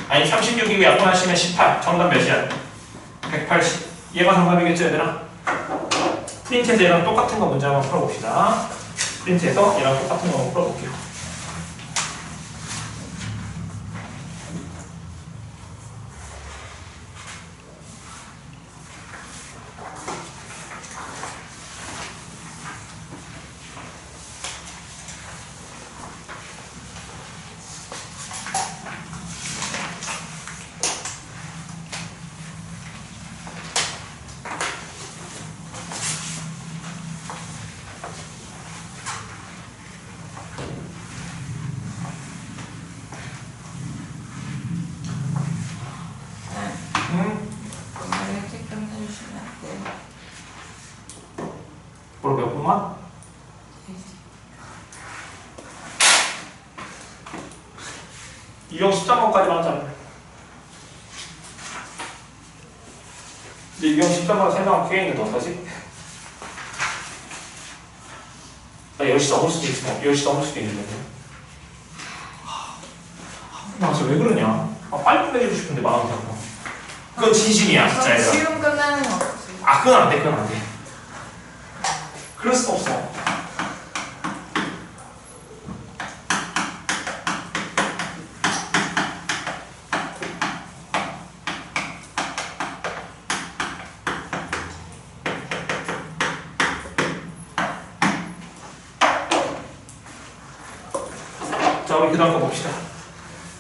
아니 36이고 약분하시면 18. 정답 몇이야? 180. 얘가 정답이겠죠 얘들아? 프린트에서 얘랑 똑같은 거 문제 한번 풀어봅시다. 프린트에서 얘랑 똑같은 거 한번 풀어볼게요. 일찍 끝내주시면 안 돼요? 뭐로 몇 분만? 유형 13번까지만 하자. 근데 유형 13번 생각하면 깨있는데 어떡하지? 나 10시 넘을 수도 있어. 10시 넘을 수도 있는데. 나 진짜 왜 그러냐? 빨리 끝내주고 싶은데 마음이 아파. 그건 진심이야 진짜 얘들아. 지금 끝내는 거 없어요. 아 그건 안 돼, 그건 안 돼. 그럴 수가 없어. 자, 우리 그 다음 거 봅시다.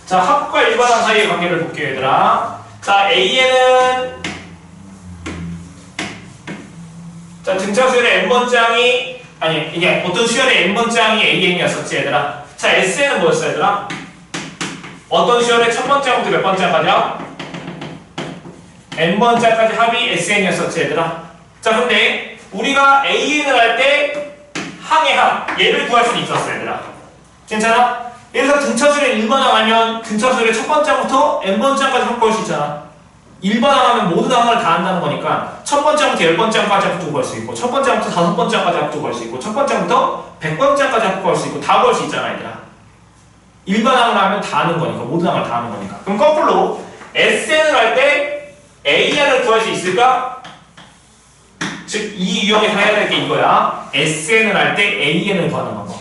자, 합과 일반항 사이의 관계를 볼게요, 얘들아. 자, A에는 자, 등차 수열의 n번째 항이 아니, 이게 어떤 수열의 n번째 항이 AN이었었지, 얘들아. 자, S에는 뭐였어, 얘들아? 어떤 수열의 첫 번째 항부터 몇 번째 항까지야? n번째 항까지 합이 SN이었었지, 얘들아. 자, 근데 우리가 AN을 할 때 항의 합, 얘를 구할 수는 있었어, 얘들아. 괜찮아? 예를 들어 등차수열의 1번 항 하면 등차수열의 첫 번째 항부터 n번째 항까지 합구할 수 있잖아. 1번 항하면 모든 항을 다 한다는 거니까 첫 번째 항부터 10번째 항까지 합구 구할 수 있고 첫 번째 항부터 5번째 항까지 합구 구할 수 있고 첫 번째 항부터 100번째 항까지 합구 구할 수 있고 다 구할 수 있잖아 얘들아. 1번 항을 하면 다 하는 거니까 모든 항을 다 하는 거니까. 그럼 거꾸로 SN을 할 때 AN을 구할 수 있을까? 즉 이 유형에서 해야 될 게 이거야. SN을 할 때 AN을 구하는 방법.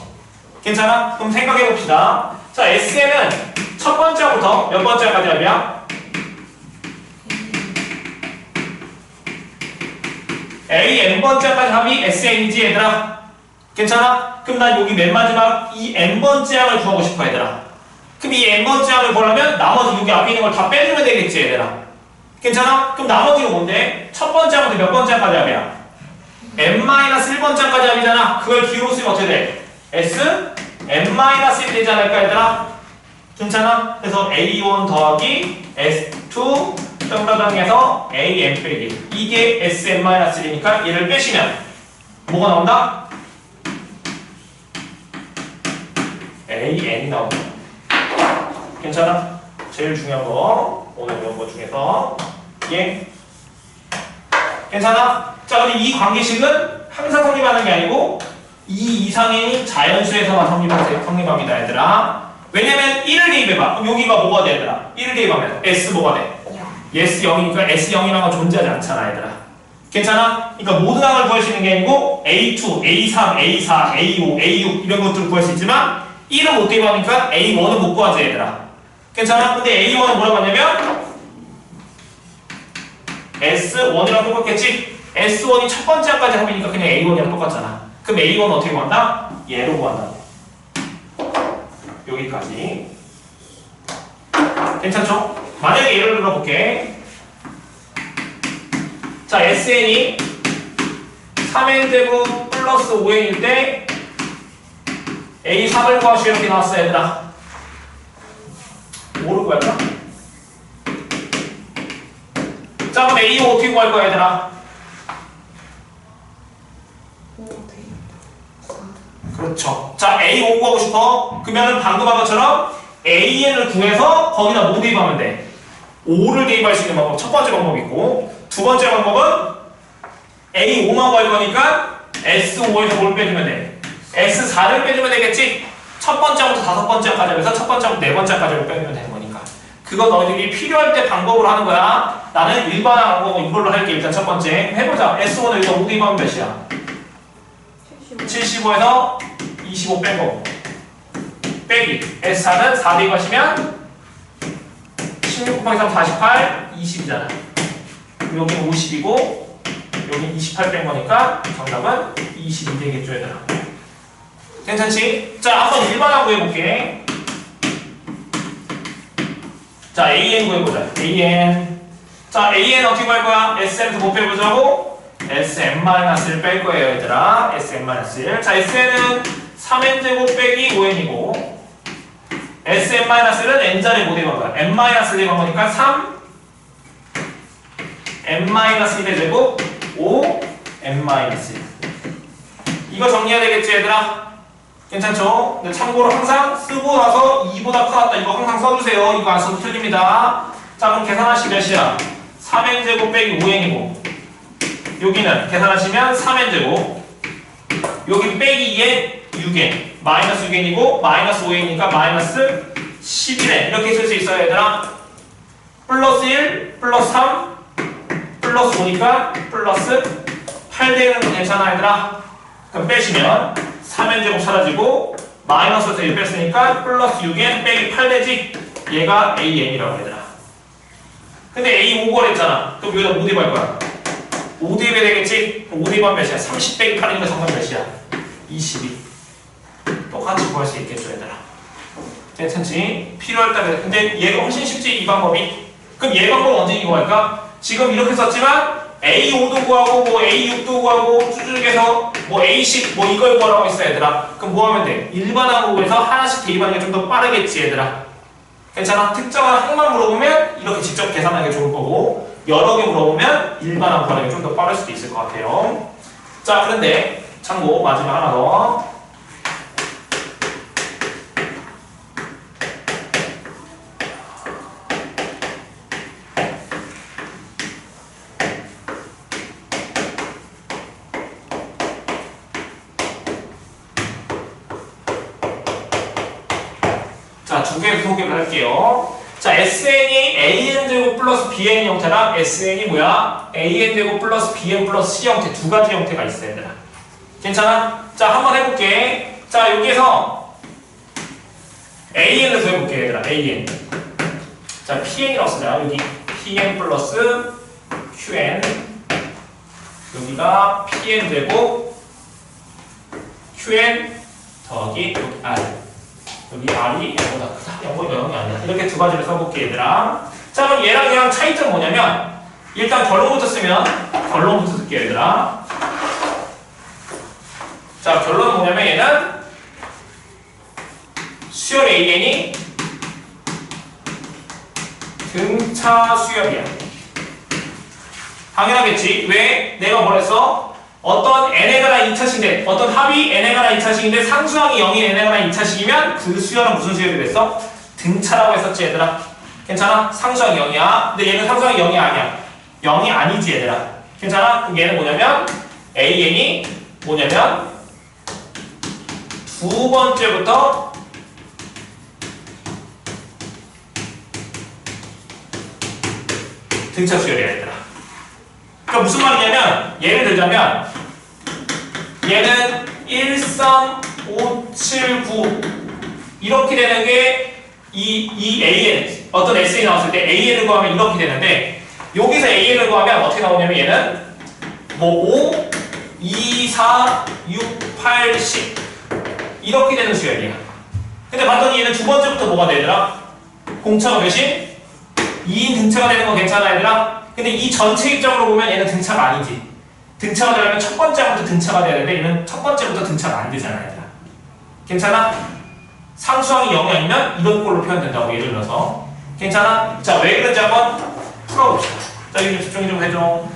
괜찮아? 그럼 생각해 봅시다. 자, SN은 첫 번째 항부터 몇 번째 항까지 합이야? A n번째까지 합이 SN이지 얘들아. 괜찮아? 그럼 난 여기 맨 마지막 이 n번째 항을 구하고 싶어 얘들아. 그럼 이 n번째 항을 구하려면 나머지 여기 앞에 있는 걸 다 빼주면 되겠지 얘들아. 괜찮아? 그럼 나머지가 뭔데? 첫 번째 항부터 몇 번째 항까지 합이야? n-1번째 항까지 합이잖아. 그걸 기호로 쓰면 어떻게 돼? S n-1이 되지 않을까 얘들아? 괜찮아? 그래서 A1 더하기 S2 평가당에서 AN 빼기 이게 SM-1이니까 얘를 빼시면 뭐가 나온다? AN이 나온다. 괜찮아? 제일 중요한 거 오늘 배운 것 중에서 얘 괜찮아? 자, 근데 이 관계식은 항상 성립하는 게 아니고 이 이상의 자연수에서만 성립합니다 얘들아. 왜냐면 1을 대입해봐. 그럼 여기가 뭐가 돼, 얘들아? 1을 대입하면 S 뭐가 돼? yes 0이니까 S 0이라는 건 존재하지 않잖아, 얘들아. 괜찮아? 그러니까 모든 항을 구할 수 있는 게 아니고 A2, A3, A4, A5, A6 이런 것들을 구할 수 있지만 1은 못 대입하니까 A1은 못 구하지, 얘들아. 괜찮아? 근데 A1은 뭐라고 하냐면 S1이랑 똑같겠지? S1이 첫 번째 항까지 합이니까 그냥 A1이랑 똑같잖아. 그럼 A1은 어떻게 구한다? 얘로 구한다. 여기까지. 괜찮죠? 만약에 예를 들어볼게. 자, SN이 3n제곱 플러스 5n일 때 A3을 구하시오 이렇게 나왔어, 얘들아. 뭐를 구할까? 자, 그럼 A5 어떻게 구할 거야, 얘들아? 그렇죠. 자, A5 구하고 싶어? 그러면은 방금 한 것처럼 AN을 구해서 거기다 뭐 대입하면 돼? 5를 대입할 수 있는 방법, 첫 번째 방법이 있고, 두 번째 방법은 A5만 구할 거니까 S5에서 뭘 빼주면 돼? S4를 빼주면 되겠지? 첫 번째부터 다섯 번째까지 해서 첫 번째부터 네 번째까지를 빼주면 되는 거니까. 그거 너희들이 필요할 때 방법으로 하는 거야. 나는 일반항 거 이걸로 할게. 일단 첫 번째 해보자. S1을 여기다 5 대입하면 몇이야? 75에서 25 뺀 거고 빼기 S4는 4 대입하시면 16 곱하기 3 48 20이잖아. 여기는 50이고 여기는 28 뺀 거니까 정답은 22 되겠죠, 얘들아. 괜찮지? 자, 한번 일반항 구해볼게. 자, AN 구해보자. AN. 자, AN 어떻게 구할 거야? SM에서 뭐 빼보자고? SM-를 뺄 거예요, 얘들아. SM-1. 자, SN은 3n제곱 빼기 5n이고 SM-는 n자리 못 대입한 거야. n-를 대입한 거니까 3 n-1의 제곱 5 n-1. 이거 정리해야 되겠지, 얘들아? 괜찮죠? 근데 참고로 항상 쓰고 나서 2보다 커졌다 이거 항상 써주세요. 이거 안 써도 틀립니다. 자, 그럼 계산하시면 몇이야? 3n제곱 빼기 5n이고 여기는 계산하시면 3n제곱 여기 빼기 2n 6n 마이너스 6n이고 마이너스 5n이니까 마이너스 11n 이렇게 쓸 수 있어요, 얘들아. 플러스 1 플러스 3 플러스 5니까 플러스 8 되는 거 괜찮아, 얘들아? 그럼 빼시면 3n제곱 사라지고 마이너스에서 1 뺐으니까 플러스 6n 빼기 8 되지? 얘가 AN이라고, 얘들아. 근데 A5 구하랬잖아. 그럼 여기다 뭐 대입할 거야? 5 대입해야 되겠지? 그럼 5 대입하면 몇이야? 30 빼기 8이니까 정답 몇이야? 22. 똑같이 구할 수 있겠죠, 얘들아. 괜찮지? 필요할 때 근데 얘가 훨씬 쉽지, 이 방법이. 그럼 얘 방법은 언제 구할까? 지금 이렇게 썼지만 A5도 구하고 뭐 A6도 구하고 쭉쭉해서 뭐 A10 뭐 이걸 구하라고 했어, 얘들아. 그럼 뭐 하면 돼? 일반항으로 하나씩 대입하는 게 좀 더 빠르겠지, 얘들아. 괜찮아? 특정한 항만 물어보면 이렇게 직접 계산하는 게 좋을 거고 여러 개 물어보면 일반항 구하는 게 좀 더 빠를 수도 있을 것 같아요. 자, 그런데 참고 마지막 하나 더. 자, 두 개 소개를 할게요. 자, SN이 AN제곱 플러스 BN 형태랑 SN이 뭐야? AN제곱 플러스 BN 플러스 C 형태 두 가지 형태가 있어요, 얘들아. 괜찮아? 자, 한번 해볼게. 자, 여기에서 AN을 구해볼게, 얘들아. AN. 자, PN이라고 쓰자. 여기 PN 플러스 QN. 여기가 PN제곱 QN 더하기 여기 R. 여기 R이 0보다 크다. 0보다 0이 아니야. 이렇게 두 가지를 써볼게, 얘들아. 자, 그럼 얘랑 얘랑 차이점 뭐냐면 일단 결론부터 쓰면 결론부터 쓸게요, 얘들아. 자, 결론은 뭐냐면 얘는 수열 AN이 등차 수열이야. 당연하겠지. 왜? 내가 뭐랬어? 어떤 n에 관한 2차식인데 어떤 합이 n에 관한 2차식인데 상수항이 0이 n에 관한 2차식이면 그 수열은 무슨 수열이 됐어? 등차라고 했었지, 얘들아. 괜찮아? 상수항이 0이야. 근데 얘는 상수항이 0이 아니야. 0이 아니지, 얘들아. 괜찮아? 그럼 얘는 뭐냐면 AN이 뭐냐면 두 번째부터 등차 수열이야 얘들아. 그러니까 무슨 말이냐면 예를 들자면 얘는 1.579 이렇게 되는 게 이 AN 어떤 SE 나왔을 때 AN을 구하면 이렇게 되는데 여기서 AN을 구하면 어떻게 나오냐면 얘는 뭐 5, 2, 4, 6, 8, 10 이렇게 되는 수열이야. 근데 봤더니 얘는 두 번째부터 뭐가 되더라? 공차가 몇이? 2인 등차가 되는 거 괜찮아 얘들아? 근데 이 전체 입장으로 보면 얘는 등차가 아니지. 등차가 되려면 첫 번째부터 등차가 돼야 되는데 얘는 첫 번째부터 등차가 안 되잖아 얘들아. 괜찮아? 상수항이 0이면 이런 꼴로 표현된다고 예를 들어서. 괜찮아? 자, 왜 그런지 한번 풀어봅시다. 자, 여기 좀 집중 좀 해줘.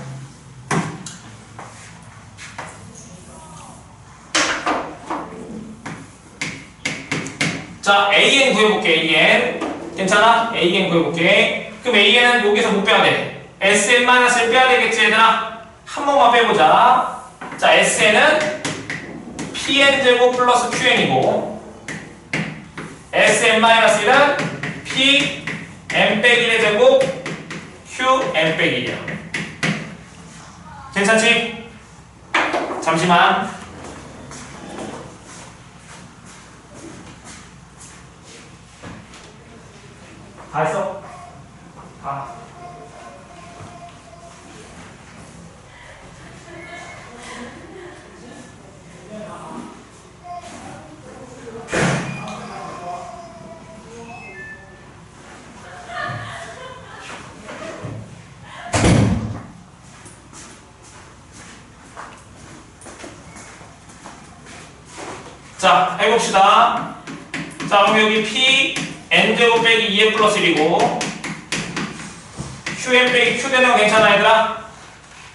자, AN 구해볼게, AN. 괜찮아? AN 구해볼게. 그럼 AN은 여기서 못 빼야 돼. SN-을 빼야 되겠지, 얘들아? 한 번만 빼보자. 자, SN은 PN제곱 플러스 QN이고, SN-1은 PN-1의 제곱 QN-1이야. 괜찮지? 잠시만. 다 했어? 다. 자, 해봅시다. 자, 그럼 여기 P n제곱 빼기 2n 플러스 1이고 qn 빼기 q 되는 거 괜찮아 얘들아?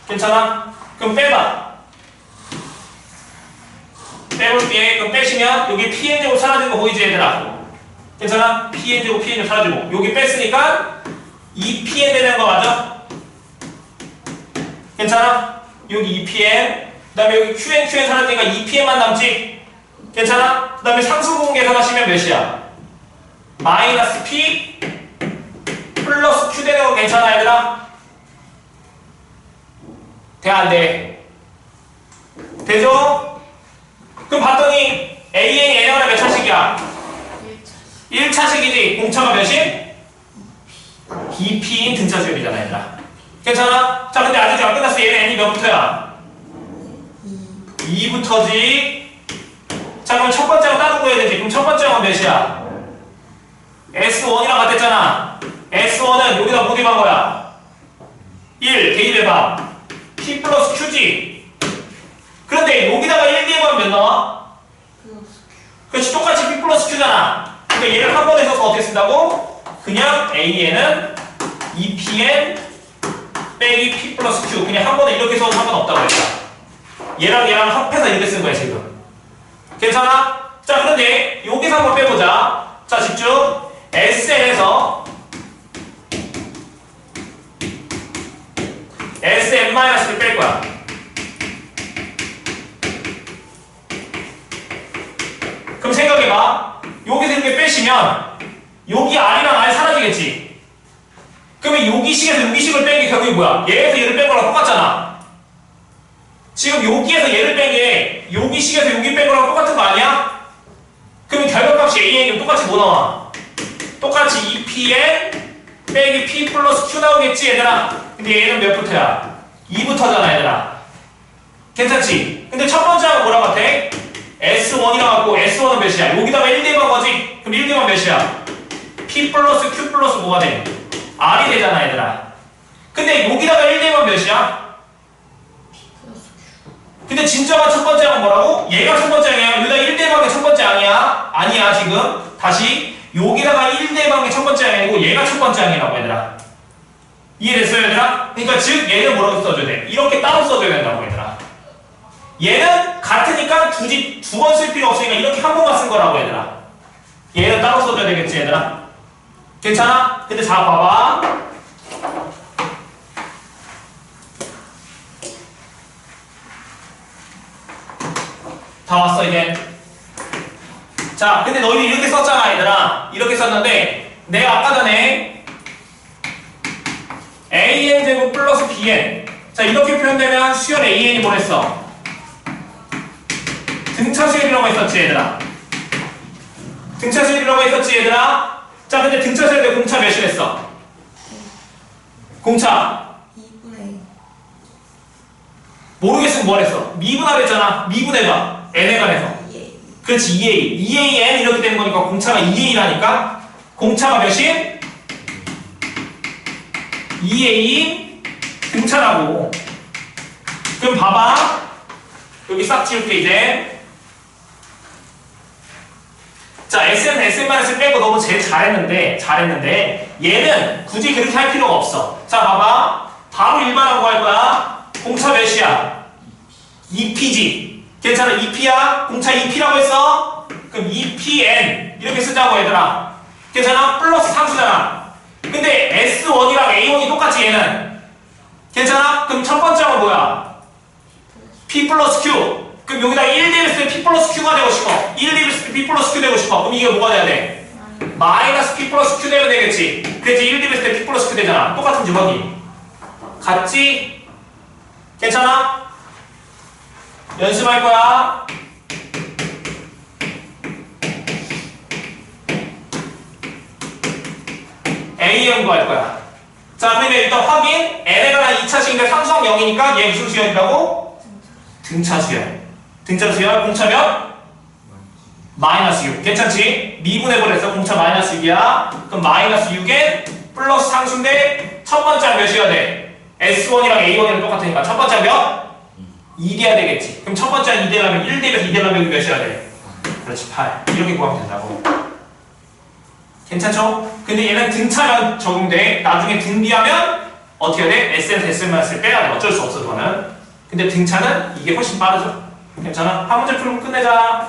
괜찮아? 그럼 빼봐. 빼볼게. 그럼 빼시면 여기 pn제곱 사라진 거 보이지 얘들아? 괜찮아? pn제곱 pn제곱 사라지고 여기 뺐으니까 2pn 되는 거 맞아? 괜찮아? 여기 2pn 그 다음에 여기 qn 사라지니까 2pn만 남지? 괜찮아? 그 다음에 상수분 계산하시면 몇이야? 마이너스 P 플러스 Q 되는 거 괜찮아 얘들아? 돼 안 돼? 되죠? 그럼 봤더니 AN이 N하고 몇 차식이야? 1차식이지? 공차가 몇이? BP인 등차 수열이잖아 얘들아. 괜찮아? 자 근데 아직 안 끝났어. 얘는 N이 몇부터야? 2부터지. 자 그럼 첫 번째로 따로 구해야 되지. 그럼 첫 번째가 몇이야? S1이랑 같았잖아. S1은 여기다 뭐 대입한 거야? 1 대입해봐. P 플러스 Q지. 그런데 여기다가 1 대입하면 몇 나와? 그렇지 똑같이 P 플러스 Q잖아. 그러니까 얘를 한 번에 써서 어떻게 쓴다고? 그냥 AN은 2PN 빼기 P 플러스 Q 그냥 한 번에 이렇게 써도 상관없다고 했다. 얘랑 얘랑 합해서 이렇게 쓴 거야 지금. 괜찮아? 자 그런데 여기서 한번 빼보자. 자 집중. SN에서 SN-를 뺄 거야. 그럼 생각해봐. 여기서 이렇게 빼시면 여기 R이랑 R 사라지겠지? 그러면 여기식에서 여기식을 뺀 게 결국에 뭐야? 얘에서 얘를 뺀 거랑 똑같잖아. 지금 여기에서 얘를 뺀 게 여기식에서 여기 뺀 거랑 똑같은 거 아니야? 그러면 결과값이 AN이 똑같이 뭐 나와? 똑같이 2pn 빼기 p 플러스 q 나오겠지 얘들아. 근데 얘는 몇부터야? 2부터잖아 얘들아. 괜찮지? 근데 첫 번째가 뭐랑 같아? S1이랑 같고 S1은 몇이야? 여기다가 1 대입한 거지? 그럼 1 대입하면 몇이야? p 플러스 q 플러스 뭐가 돼? r이 되잖아 얘들아. 근데 여기다가 1 대입하면 몇이야? 근데 진짜가 첫 번째 항은 뭐라고? 얘가 첫 번째 항이야. 여기다 1 대입한 게 첫 번째 항이야? 아니야 지금. 다시 여기다가 1 대입한 게 첫 번째 항이고 얘가 첫 번째 항이라고 얘들아. 이해됐어요 얘들아? 그러니까 즉 얘는 뭐라고 써줘야 돼? 이렇게 따로 써줘야 된다고 얘들아. 얘는 같으니까 굳이 두 번 쓸 필요 없으니까 이렇게 한 번만 쓴 거라고 얘들아. 얘는 따로 써줘야 되겠지 얘들아. 괜찮아? 근데 자 봐봐. 다 왔어 이제. 자 근데 너희들 이렇게 썼잖아 얘들아. 이렇게 썼는데 내가 아까 전에 AN bn. 자, 이렇게 표현되면 수열 an이 뭐랬어? 등차 수열이라고 했었지, 얘들아. 등차 수열이라고 했었지, 얘들아. 자, 근데 등차 수열인데 공차 몇이랬어? 공차 2분의 모르겠으면 뭐랬어? 미분하라 했잖아. 미분해봐. n에 관해서. 2A. 그렇지, 2a. 2an 이렇게 되는 거니까 공차가 2a라니까. 공차가 몇이? 2a 등차라고. 그럼 봐봐. 여기 싹 지울게 이제. 자, SN-을 빼고 너무 제일 잘했는데 얘는 굳이 그렇게 할 필요가 없어. 자, 봐봐. 바로 일반하고 할 거야. 공차 몇이야? 2p지. 괜찮아? 2p야? 공차 2p라고 했어? 그럼 2pn 이렇게 쓰자고 얘들아. 괜찮아? 플러스 상수잖아. 근데 S1이랑 A1이 똑같지 얘는. 괜찮아? 그럼 첫 번째 항은 뭐야? P 플러스 Q. 그럼 여기다 1 대입했을 때 P 플러스 Q가 되고 싶어. 1 대입했을 때 P 플러스 Q 되고 싶어. 그럼 이게 뭐가 돼야 돼? 마이너스 P 플러스 Q 되면 되겠지. 그래야지 1 대입했을 때 P 플러스 Q 되잖아. 똑같은지 확인. 같지? 괜찮아? 연습할 거야. A 연구할 거야. 자, 그러면 일단 확인. n에 관한 2차식인데 상수항 0이니까 얘 무슨 수열이라고? 등차 수열. 등차 수열 공차 몇? 마이너스 6. 괜찮지? 미분해버렸어. 공차 마이너스 6이야. 그럼 마이너스 6에 플러스 상수인데 첫 번째 몇이어야 돼? S1이랑 A1이랑 똑같으니까 첫 번째 몇? 2 돼야 되겠지. 그럼 첫 번째 2 되려면 1 대입해서 2 되려면 여기 몇이어야 돼? 그렇지, 8. 이렇게 구하면 된다고. 괜찮죠? 근데 얘는 등차면 적용돼. 나중에 등비하면 어떻게 해야 돼? SN-을 빼야 돼. 어쩔 수 없어, 그거는. 근데 등차는 이게 훨씬 빠르죠. 괜찮아? 한 문제 풀면 끝내자.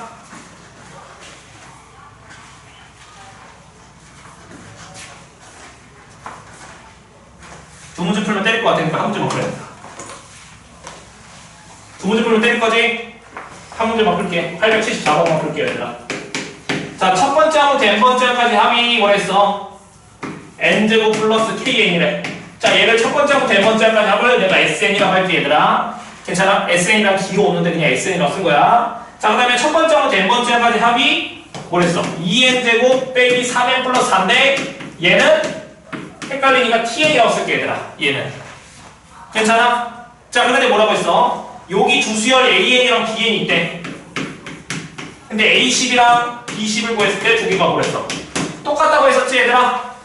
두 문제 풀면 때릴 것 같으니까 한 문제만 풀어야 돼. 두 문제 풀면 때릴 거지? 한 문제만 풀게. 874번만 풀게요, 얘들아. 자, 첫 번째 항부터 n번째 항까지 합이 뭐랬어? n제곱 플러스 kn이래. 자, 얘를 첫 번째 항부터 n번째 항까지 합을 내가 sn이라고 할게, 얘들아. 괜찮아? sn이랑 기호 없는데 그냥 sn이라고 쓴 거야. 자, 그 다음에 첫 번째 항부터 n번째 항까지 합이 뭐랬어? 2n제곱 빼기 3n 플러스 4인데 얘는 헷갈리니까 tn이라고 쓸게, 얘들아. 얘는. 괜찮아? 자, 그런데 뭐라고 했어? 여기 주수열 an이랑 bn이 있대. 근데 A10이랑 B10을 구했을 때 두 개가 뭐랬어? 똑같다고 했었지, 얘들아?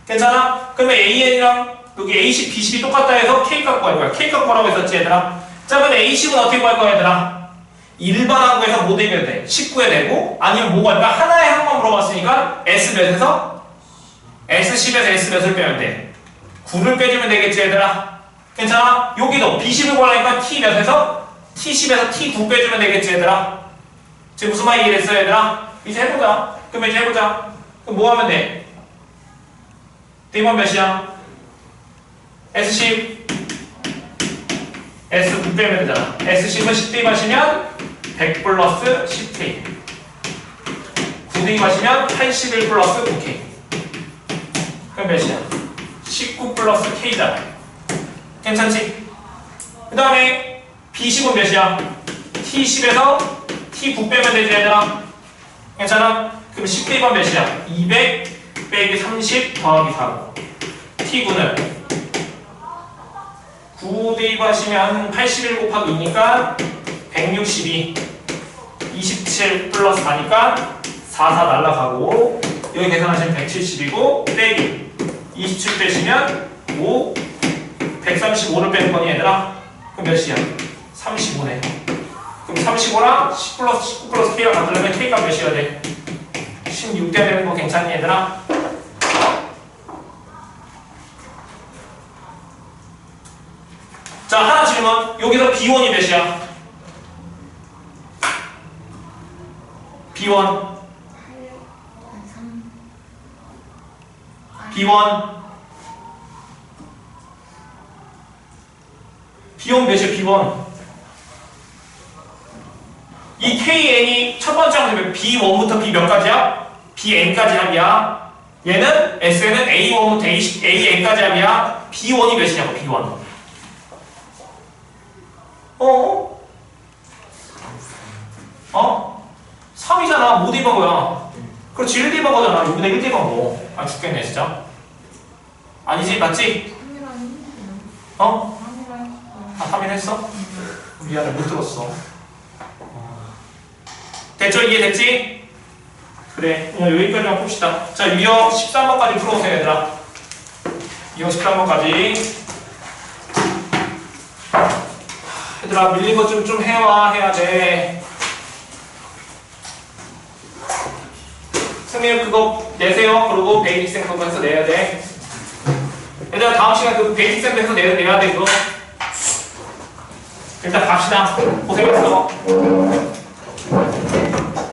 괜찮아? 그러면 AN이랑 여기 A10, B10이 똑같다 해서 K 값 구할 거야. K 값 구하라고 했었지, 얘들아? 자, 그럼 A10은 어떻게 구할 거야, 얘들아? 일반항 구해서 뭐 대면 돼? 19에 되고, 아니면 뭐 구할까? 하나의 항만 물어봤으니까 S 몇에서? S10에서 S 몇을 빼면 돼. 9를 빼주면 되겠지, 얘들아? 괜찮아? 여기도 B10을 구하려니까 T 몇에서? T10에서 T9 빼주면 되겠지, 얘들아? 지금 무슨 말 이해했어, 얘들아? 이제 해보자. 그럼 이제 해보자. 그럼 뭐 하면 돼? D번 몇이야? S10 S9 빼면 되잖아. S10은 10D 마시면 100 플러스 10K 9D 마시면 81 플러스 9K 그럼 몇이야? 19 플러스 K잖아. 괜찮지? 그 다음에 B10은 몇이야? T10에서 T9 빼면 되지, 얘들아? 괜찮아? 그럼 10K번 몇이야? 200 빼기 30 더하기 4고 T9는 9 대입하시면 81 곱하기 2니까 162 27 플러스 4니까 44 날라가고 여기 계산하시면 170이고 빼기 27 빼시면 5 135를 빼는 거니, 얘들아? 그럼 몇이야? 35네. 그럼 35랑 10 플러스 19 플러스 K랑 만들려면 K가 몇이어야 돼? 16 돼야 되는 거 괜찮니, 얘들아? 자, 하나 질문. 여기서 B1이 몇이야? B1 B1 B1 몇이야, B1 이 KN이 첫 번째 항은 B1부터 B 몇 가지야? BN까지 합이야. 얘는 SN은 A1부터 AN까지 합이야. B1이 몇이냐고, B1. 어? 어? 3이잖아. 뭐 디버거야? 그렇지, 1 디버거잖아. 여기다 1 디버거. 아, 죽겠네, 진짜. 아니지, 맞지? 3이라니? 어? 3이라니? 아, 확인했어? 미안해, 못 들었어. 됐죠? 이해됐지? 그래, 오늘 여기까지만 봅시다. 자, 유형 13번까지 풀어보세요, 얘들아. 유형 13번까지. 얘들아, 밀린 것 좀 해야 돼. 승민 그거 내세요. 그리고 베이직생 그거 해서 내야 돼. 얘들아, 다음 시간 그 베이직생도 해서 내야 돼, 그거. 일단 갑시다. 고생했어.